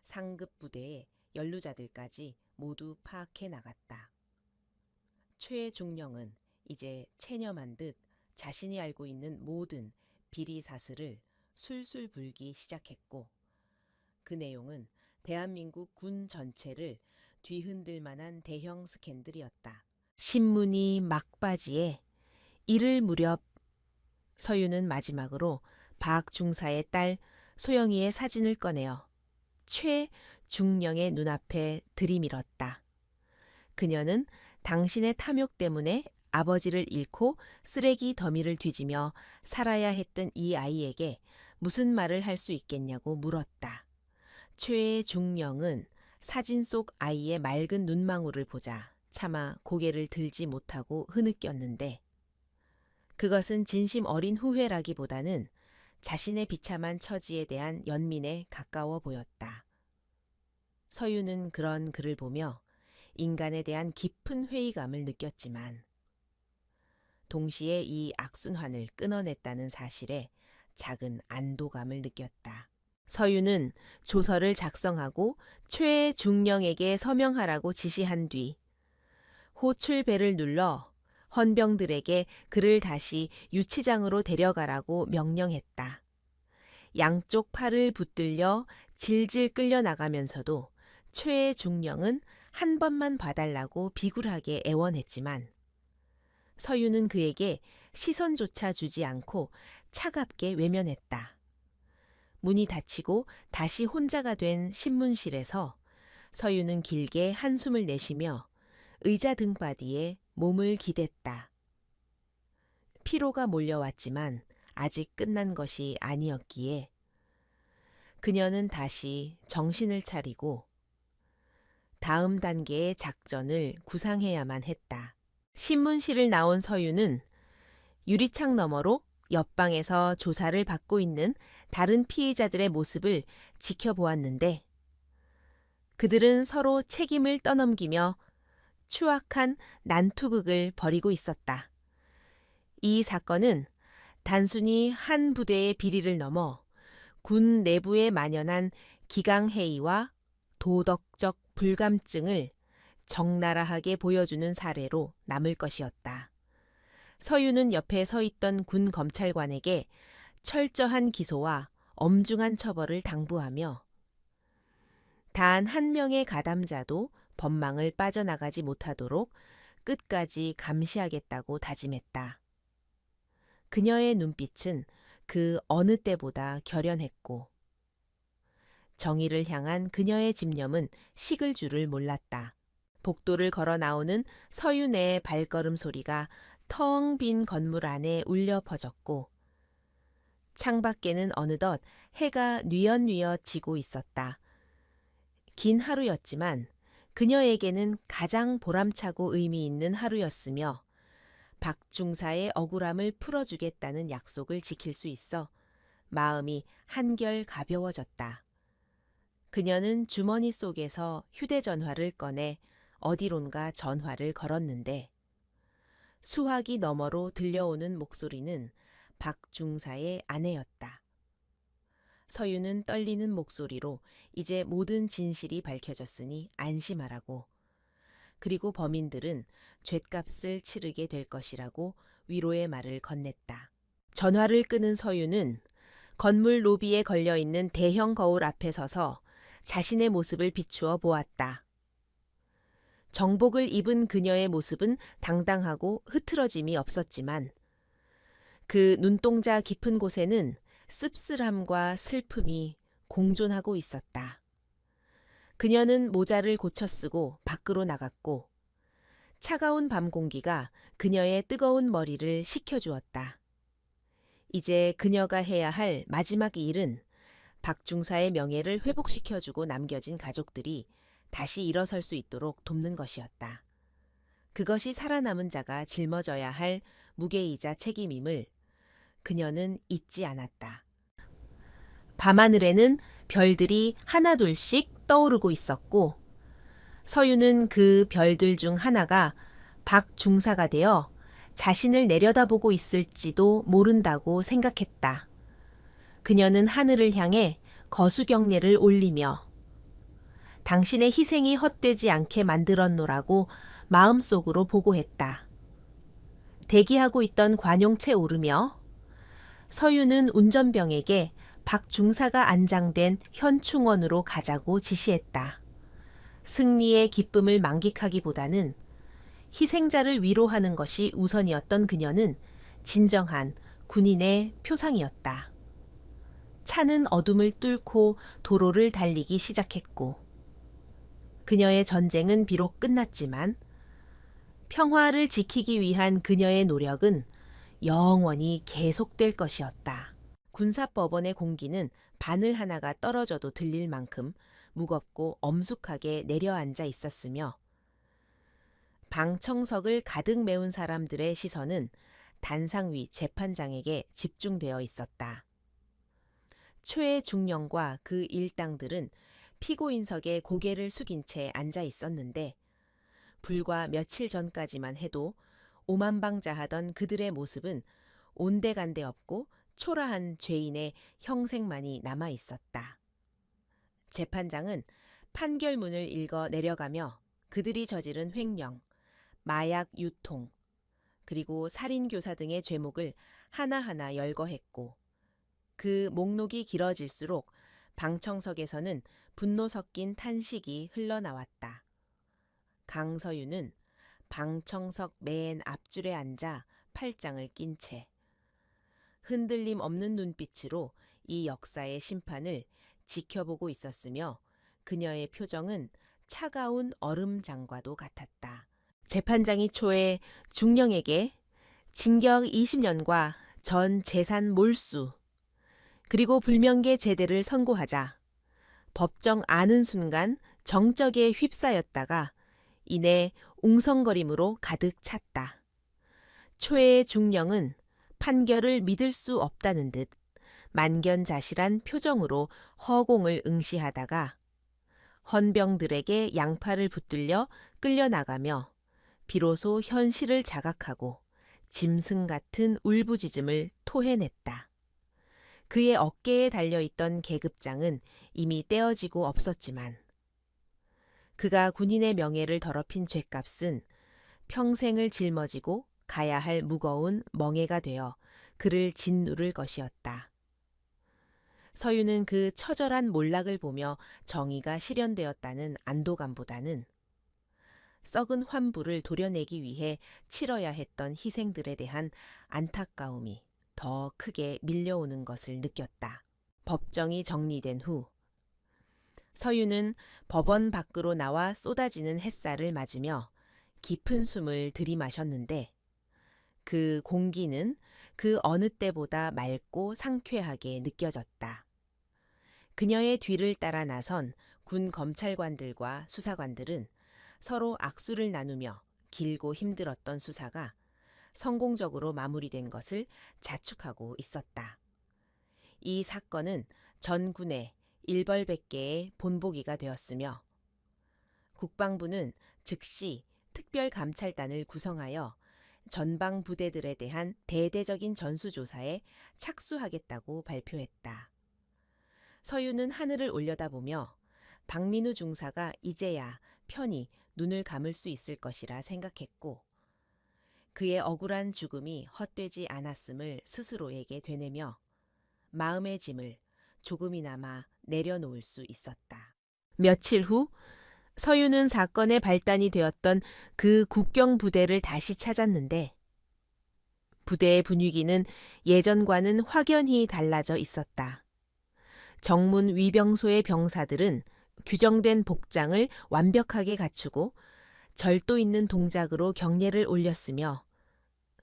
상급 부대의 연루자들까지 모두 파악해 나갔다. 최중령은 이제 체념한 듯 자신이 알고 있는 모든 비리사슬을 술술 불기 시작했고 그 내용은 대한민국 군 전체를 뒤흔들 만한 대형 스캔들이었다. 신문이 막바지에 이를 무렵 서유는 마지막으로 박 중사의 딸 소영이의 사진을 꺼내어 최중령의 눈앞에 들이밀었다. 그녀는 당신의 탐욕 때문에 아버지를 잃고 쓰레기 더미를 뒤지며 살아야 했던 이 아이에게 무슨 말을 할 수 있겠냐고 물었다. 최중령은 사진 속 아이의 맑은 눈망울을 보자 차마 고개를 들지 못하고 흐느꼈는데 그것은 진심 어린 후회라기보다는 자신의 비참한 처지에 대한 연민에 가까워 보였다. 서유는 그런 그를 보며 인간에 대한 깊은 회의감을 느꼈지만 동시에 이 악순환을 끊어냈다는 사실에 작은 안도감을 느꼈다. 서유는 조서를 작성하고 최중령에게 서명하라고 지시한 뒤 호출벨을 눌러 헌병들에게 그를 다시 유치장으로 데려가라고 명령했다. 양쪽 팔을 붙들려 질질 끌려나가면서도 최중령은 한 번만 봐달라고 비굴하게 애원했지만 서유는 그에게 시선조차 주지 않고 차갑게 외면했다. 문이 닫히고 다시 혼자가 된 신문실에서 서유는 길게 한숨을 내쉬며 의자 등바디에 몸을 기댔다. 피로가 몰려왔지만 아직 끝난 것이 아니었기에 그녀는 다시 정신을 차리고 다음 단계의 작전을 구상해야만 했다. 신문실을 나온 서유는 유리창 너머로 옆방에서 조사를 받고 있는 다른 피해자들의 모습을 지켜보았는데 그들은 서로 책임을 떠넘기며 추악한 난투극을 벌이고 있었다. 이 사건은 단순히 한 부대의 비리를 넘어 군 내부에 만연한 기강회의와 도덕적 불감증을 적나라하게 보여주는 사례로 남을 것이었다. 서유는 옆에 서 있던 군 검찰관에게 철저한 기소와 엄중한 처벌을 당부하며 단 한 명의 가담자도 법망을 빠져나가지 못하도록 끝까지 감시하겠다고 다짐했다. 그녀의 눈빛은 그 어느 때보다 결연했고 정의를 향한 그녀의 집념은 식을 줄을 몰랐다. 복도를 걸어 나오는 서윤의 발걸음 소리가 텅 빈 건물 안에 울려 퍼졌고 창밖에는 어느덧 해가 뉘엿뉘엿 지고 있었다. 긴 하루였지만 그녀에게는 가장 보람차고 의미 있는 하루였으며 박중사의 억울함을 풀어주겠다는 약속을 지킬 수 있어 마음이 한결 가벼워졌다. 그녀는 주머니 속에서 휴대전화를 꺼내 어디론가 전화를 걸었는데 수화기 너머로 들려오는 목소리는 박중사의 아내였다. 서유는 떨리는 목소리로 이제 모든 진실이 밝혀졌으니 안심하라고, 그리고 범인들은 죗값을 치르게 될 것이라고 위로의 말을 건넸다. 전화를 끄는 서유는 건물 로비에 걸려있는 대형 거울 앞에 서서 자신의 모습을 비추어 보았다. 정복을 입은 그녀의 모습은 당당하고 흐트러짐이 없었지만 그 눈동자 깊은 곳에는 씁쓸함과 슬픔이 공존하고 있었다. 그녀는 모자를 고쳐 쓰고 밖으로 나갔고 차가운 밤 공기가 그녀의 뜨거운 머리를 식혀주었다. 이제 그녀가 해야 할 마지막 일은 박중사의 명예를 회복시켜주고 남겨진 가족들이 다시 일어설 수 있도록 돕는 것이었다. 그것이 살아남은 자가 짊어져야 할 무게이자 책임임을 그녀는 잊지 않았다. 밤하늘에는 별들이 하나둘씩 떠오르고 있었고 서유는 그 별들 중 하나가 박중사가 되어 자신을 내려다보고 있을지도 모른다고 생각했다. 그녀는 하늘을 향해 거수경례를 올리며 당신의 희생이 헛되지 않게 만들었노라고 마음속으로 보고했다. 대기하고 있던 관용차에 오르며 서유는 운전병에게 박중사가 안장된 현충원으로 가자고 지시했다. 승리의 기쁨을 만끽하기보다는 희생자를 위로하는 것이 우선이었던 그녀는 진정한 군인의 표상이었다. 차는 어둠을 뚫고 도로를 달리기 시작했고 그녀의 전쟁은 비록 끝났지만 평화를 지키기 위한 그녀의 노력은 영원히 계속될 것이었다. 군사법원의 공기는 바늘 하나가 떨어져도 들릴 만큼 무겁고 엄숙하게 내려앉아 있었으며 방청석을 가득 메운 사람들의 시선은 단상 위 재판장에게 집중되어 있었다. 최중령과 그 일당들은 피고인석에 고개를 숙인 채 앉아 있었는데 불과 며칠 전까지만 해도 오만방자하던 그들의 모습은 온데간데 없고 초라한 죄인의 형색만이 남아 있었다. 재판장은 판결문을 읽어 내려가며 그들이 저지른 횡령, 마약 유통, 그리고 살인교사 등의 죄목을 하나하나 열거했고 그 목록이 길어질수록 방청석에서는 분노 섞인 탄식이 흘러나왔다. 강서유는 방청석 맨 앞줄에 앉아 팔짱을 낀 채 흔들림 없는 눈빛으로 이 역사의 심판을 지켜보고 있었으며 그녀의 표정은 차가운 얼음장과도 같았다. 재판장이 초에 중령에게 징역 20년과 전 재산 몰수 그리고 불명예 제대를 선고하자 법정 아는 순간 정적에 휩싸였다가 이내 웅성거림으로 가득 찼다. 초의 중령은 판결을 믿을 수 없다는 듯 만견자실한 표정으로 허공을 응시하다가 헌병들에게 양팔을 붙들려 끌려나가며 비로소 현실을 자각하고 짐승 같은 울부짖음을 토해냈다. 그의 어깨에 달려있던 계급장은 이미 떼어지고 없었지만 그가 군인의 명예를 더럽힌 죗값은 평생을 짊어지고 가야 할 무거운 멍에가 되어 그를 짓누를 것이었다. 서유는 그 처절한 몰락을 보며 정의가 실현되었다는 안도감보다는 썩은 환부를 도려내기 위해 치러야 했던 희생들에 대한 안타까움이 더 크게 밀려오는 것을 느꼈다. 법정이 정리된 후 서유는 법원 밖으로 나와 쏟아지는 햇살을 맞으며 깊은 숨을 들이마셨는데 그 공기는 그 어느 때보다 맑고 상쾌하게 느껴졌다. 그녀의 뒤를 따라 나선 군 검찰관들과 수사관들은 서로 악수를 나누며 길고 힘들었던 수사가 성공적으로 마무리된 것을 자축하고 있었다. 이 사건은 전군의 일벌백계의 본보기가 되었으며 국방부는 즉시 특별감찰단을 구성하여 전방 부대들에 대한 대대적인 전수조사에 착수하겠다고 발표했다. 서유는 하늘을 올려다보며 박민우 중사가 이제야 편히 눈을 감을 수 있을 것이라 생각했고 그의 억울한 죽음이 헛되지 않았음을 스스로에게 되뇌며 마음의 짐을 조금이나마 내려놓을 수 있었다. 며칠 후 서유는 사건의 발단이 되었던 그 국경 부대를 다시 찾았는데 부대의 분위기는 예전과는 확연히 달라져 있었다. 정문 위병소의 병사들은 규정된 복장을 완벽하게 갖추고 절도 있는 동작으로 경례를 올렸으며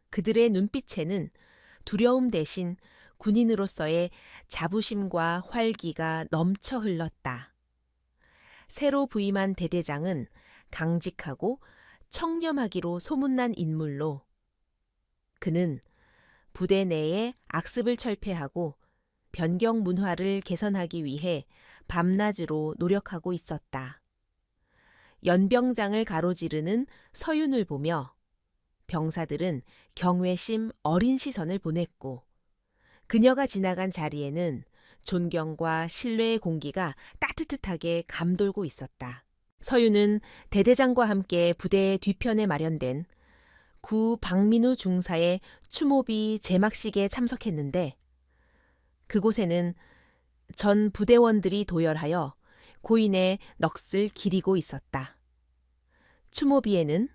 그들의 눈빛에는 두려움 대신 군인으로서의 자부심과 활기가 넘쳐 흘렀다. 새로 부임한 대대장은 강직하고 청렴하기로 소문난 인물로 그는 부대 내에 악습을 철폐하고 변경 문화를 개선하기 위해 밤낮으로 노력하고 있었다. 연병장을 가로지르는 서윤을 보며 병사들은 경외심 어린 시선을 보냈고 그녀가 지나간 자리에는 존경과 신뢰의 공기가 따뜻하게 감돌고 있었다. 서윤은 대대장과 함께 부대의 뒤편에 마련된 구 박민우 중사의 추모비 제막식에 참석했는데 그곳에는 전 부대원들이 도열하여 고인의 넋을 기리고 있었다. 추모비에는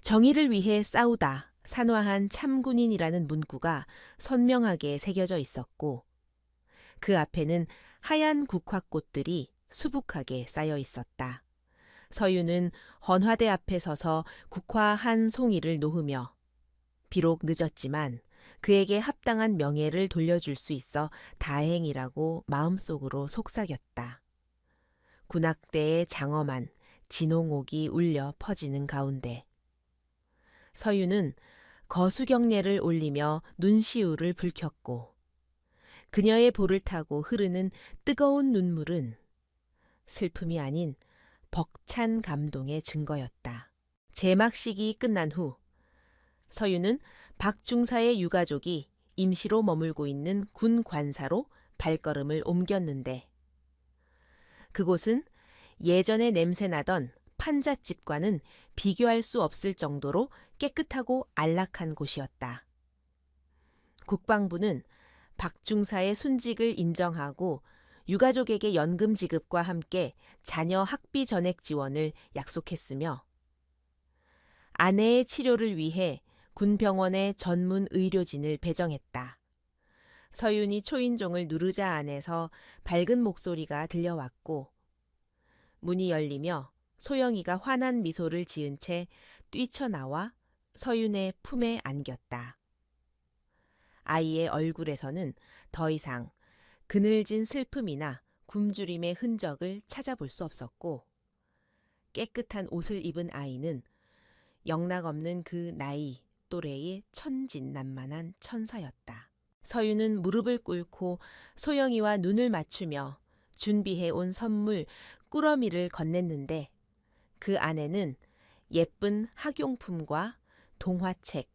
정의를 위해 싸우다 산화한 참군인이라는 문구가 선명하게 새겨져 있었고 그 앞에는 하얀 국화꽃들이 수북하게 쌓여 있었다. 서유는 헌화대 앞에 서서 국화 한 송이를 놓으며 비록 늦었지만 그에게 합당한 명예를 돌려줄 수 있어 다행이라고 마음속으로 속삭였다. 군악대의 장엄한 진홍옥이 울려 퍼지는 가운데 서유는 거수경례를 올리며 눈시울을 붉혔고 그녀의 볼을 타고 흐르는 뜨거운 눈물은 슬픔이 아닌 벅찬 감동의 증거였다. 제막식이 끝난 후 서유는 박 중사의 유가족이 임시로 머물고 있는 군 관사로 발걸음을 옮겼는데 그곳은 예전에 냄새나던 판잣집과는 비교할 수 없을 정도로 깨끗하고 안락한 곳이었다. 국방부는 박 중사의 순직을 인정하고 유가족에게 연금 지급과 함께 자녀 학비 전액 지원을 약속했으며 아내의 치료를 위해 군병원에 전문 의료진을 배정했다. 서윤이 초인종을 누르자 안에서 밝은 목소리가 들려왔고 문이 열리며 소영이가 환한 미소를 지은 채 뛰쳐나와 서윤의 품에 안겼다. 아이의 얼굴에서는 더 이상 그늘진 슬픔이나 굶주림의 흔적을 찾아볼 수 없었고 깨끗한 옷을 입은 아이는 영락없는 그 나이 또래의 천진난만한 천사였다. 서유는 무릎을 꿇고 소영이와 눈을 맞추며 준비해온 선물 꾸러미를 건넸는데 그 안에는 예쁜 학용품과 동화책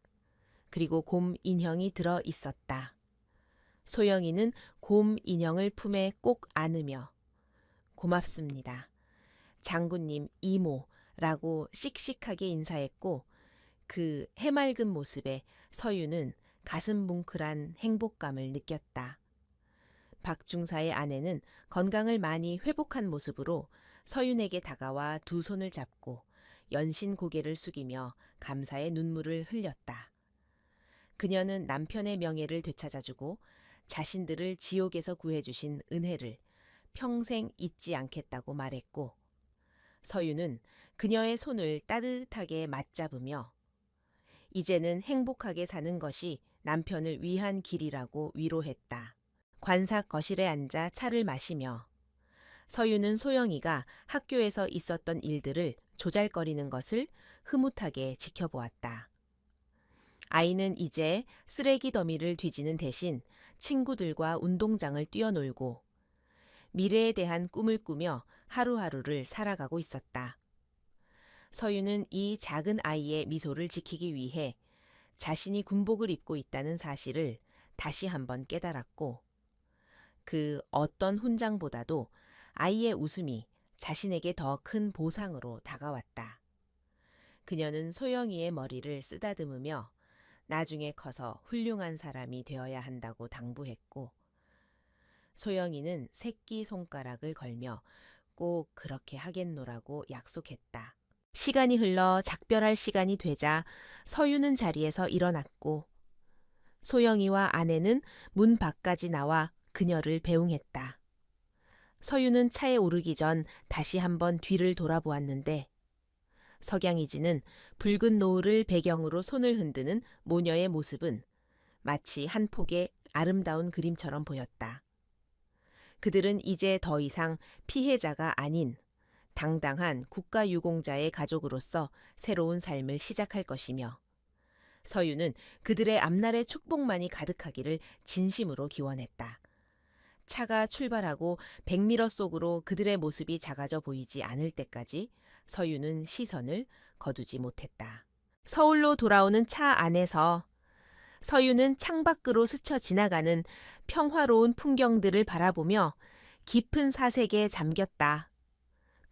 그리고 곰 인형이 들어 있었다. 소영이는 곰 인형을 품에 꼭 안으며 고맙습니다. 장군님 이모라고 씩씩하게 인사했고 그 해맑은 모습에 서유는 가슴 뭉클한 행복감을 느꼈다. 박 중사의 아내는 건강을 많이 회복한 모습으로 서윤에게 다가와 두 손을 잡고 연신 고개를 숙이며 감사의 눈물을 흘렸다. 그녀는 남편의 명예를 되찾아주고 자신들을 지옥에서 구해주신 은혜를 평생 잊지 않겠다고 말했고 서윤은 그녀의 손을 따뜻하게 맞잡으며 이제는 행복하게 사는 것이 남편을 위한 길이라고 위로했다. 관사 거실에 앉아 차를 마시며 서윤은 소영이가 학교에서 있었던 일들을 조잘거리는 것을 흐뭇하게 지켜보았다. 아이는 이제 쓰레기 더미를 뒤지는 대신 친구들과 운동장을 뛰어놀고 미래에 대한 꿈을 꾸며 하루하루를 살아가고 있었다. 서유는 이 작은 아이의 미소를 지키기 위해 자신이 군복을 입고 있다는 사실을 다시 한번 깨달았고, 그 어떤 훈장보다도 아이의 웃음이 자신에게 더 큰 보상으로 다가왔다. 그녀는 소영이의 머리를 쓰다듬으며 나중에 커서 훌륭한 사람이 되어야 한다고 당부했고, 소영이는 새끼 손가락을 걸며 꼭 그렇게 하겠노라고 약속했다. 시간이 흘러 작별할 시간이 되자 서유는 자리에서 일어났고, 소영이와 아내는 문 밖까지 나와 그녀를 배웅했다. 서유는 차에 오르기 전 다시 한번 뒤를 돌아보았는데, 석양이지는 붉은 노을을 배경으로 손을 흔드는 모녀의 모습은 마치 한 폭의 아름다운 그림처럼 보였다. 그들은 이제 더 이상 피해자가 아닌 당당한 국가유공자의 가족으로서 새로운 삶을 시작할 것이며, 서유는 그들의 앞날의 축복만이 가득하기를 진심으로 기원했다. 차가 출발하고 백미러 속으로 그들의 모습이 작아져 보이지 않을 때까지 서유는 시선을 거두지 못했다. 서울로 돌아오는 차 안에서 서유는 창밖으로 스쳐 지나가는 평화로운 풍경들을 바라보며 깊은 사색에 잠겼다.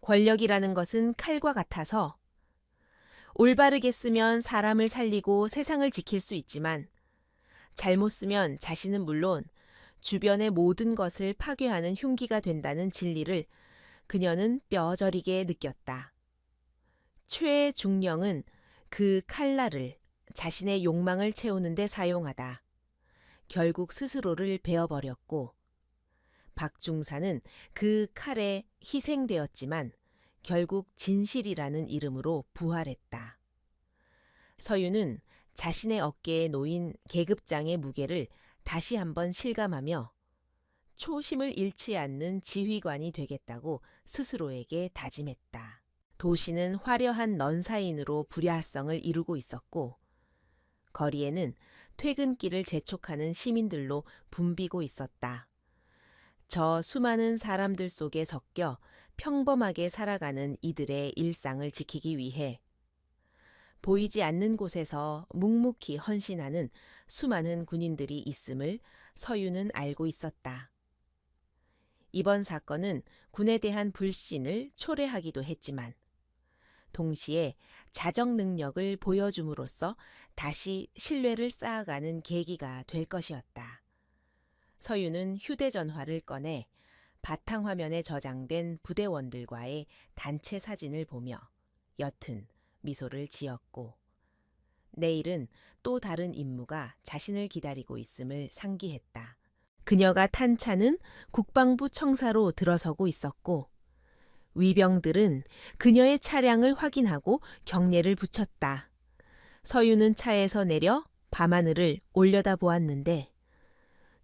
권력이라는 것은 칼과 같아서 올바르게 쓰면 사람을 살리고 세상을 지킬 수 있지만, 잘못 쓰면 자신은 물론 주변의 모든 것을 파괴하는 흉기가 된다는 진리를 그녀는 뼈저리게 느꼈다. 최중령은 그 칼날을 자신의 욕망을 채우는 데 사용하다 결국 스스로를 베어버렸고, 박중사는 그 칼에 희생되었지만 결국 진실이라는 이름으로 부활했다. 서유는 자신의 어깨에 놓인 계급장의 무게를 다시 한번 실감하며 초심을 잃지 않는 지휘관이 되겠다고 스스로에게 다짐했다. 도시는 화려한 넌사인으로 불야성을 이루고 있었고, 거리에는 퇴근길을 재촉하는 시민들로 붐비고 있었다. 저 수많은 사람들 속에 섞여 평범하게 살아가는 이들의 일상을 지키기 위해 보이지 않는 곳에서 묵묵히 헌신하는 수많은 군인들이 있음을 서유는 알고 있었다. 이번 사건은 군에 대한 불신을 초래하기도 했지만, 동시에 자정 능력을 보여줌으로써 다시 신뢰를 쌓아가는 계기가 될 것이었다. 서유는 휴대전화를 꺼내 바탕화면에 저장된 부대원들과의 단체 사진을 보며 옅은 미소를 지었고, 내일은 또 다른 임무가 자신을 기다리고 있음을 상기했다. 그녀가 탄 차는 국방부 청사로 들어서고 있었고, 위병들은 그녀의 차량을 확인하고 경례를 붙였다. 서유는 차에서 내려 밤하늘을 올려다보았는데,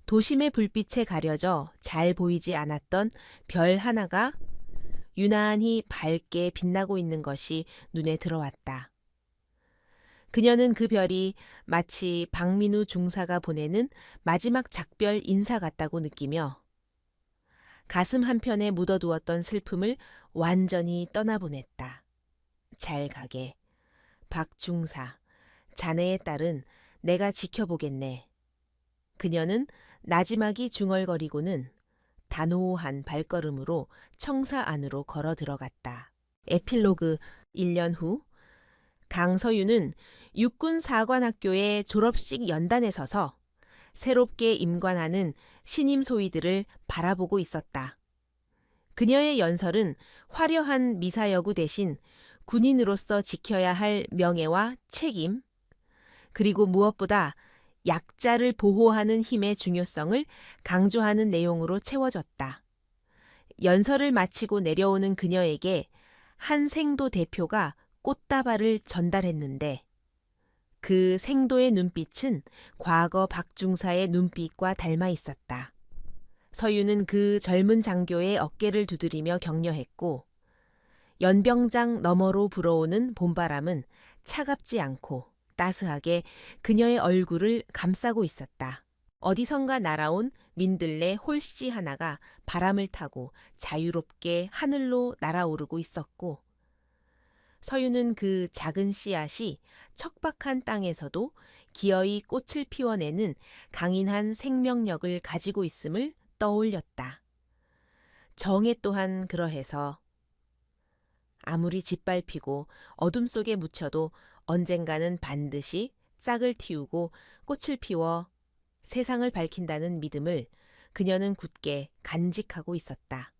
도심의 불빛에 가려져 잘 보이지 않았던 별 하나가 유난히 밝게 빛나고 있는 것이 눈에 들어왔다. 그녀는 그 별이 마치 박민우 중사가 보내는 마지막 작별 인사 같다고 느끼며 가슴 한편에 묻어두었던 슬픔을 완전히 떠나보냈다. 잘 가게. 박중사, 자네의 딸은 내가 지켜보겠네. 그녀는 나지막이 중얼거리고는 단호한 발걸음으로 청사 안으로 걸어 들어갔다. 에필로그 1년 후 강서유는 육군사관학교의 졸업식 연단에 서서 새롭게 임관하는 신임 소위들을 바라보고 있었다. 그녀의 연설은 화려한 미사여구 대신 군인으로서 지켜야 할 명예와 책임, 그리고 무엇보다 약자를 보호하는 힘의 중요성을 강조하는 내용으로 채워졌다. 연설을 마치고 내려오는 그녀에게 한 생도 대표가 꽃다발을 전달했는데, 그 생도의 눈빛은 과거 박중사의 눈빛과 닮아 있었다. 서유는 그 젊은 장교의 어깨를 두드리며 격려했고, 연병장 너머로 불어오는 봄바람은 차갑지 않고 따스하게 그녀의 얼굴을 감싸고 있었다. 어디선가 날아온 민들레 홀씨 하나가 바람을 타고 자유롭게 하늘로 날아오르고 있었고, 서유는 그 작은 씨앗이 척박한 땅에서도 기어이 꽃을 피워내는 강인한 생명력을 가지고 있음을 떠올렸다. 정애 또한 그러해서 아무리 짓밟히고 어둠 속에 묻혀도 언젠가는 반드시 싹을 틔우고 꽃을 피워 세상을 밝힌다는 믿음을 그녀는 굳게 간직하고 있었다.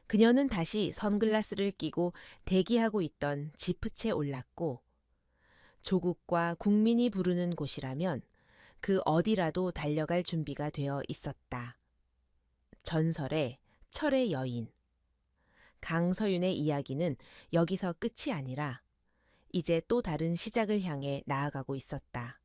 그녀는 다시 선글라스를 끼고 대기하고 있던 지프체에 올랐고, 조국과 국민이 부르는 곳이라면 그 어디라도 달려갈 준비가 되어 있었다. 전설의 철의 여인. 강서윤의 이야기는 여기서 끝이 아니라 이제 또 다른 시작을 향해 나아가고 있었다.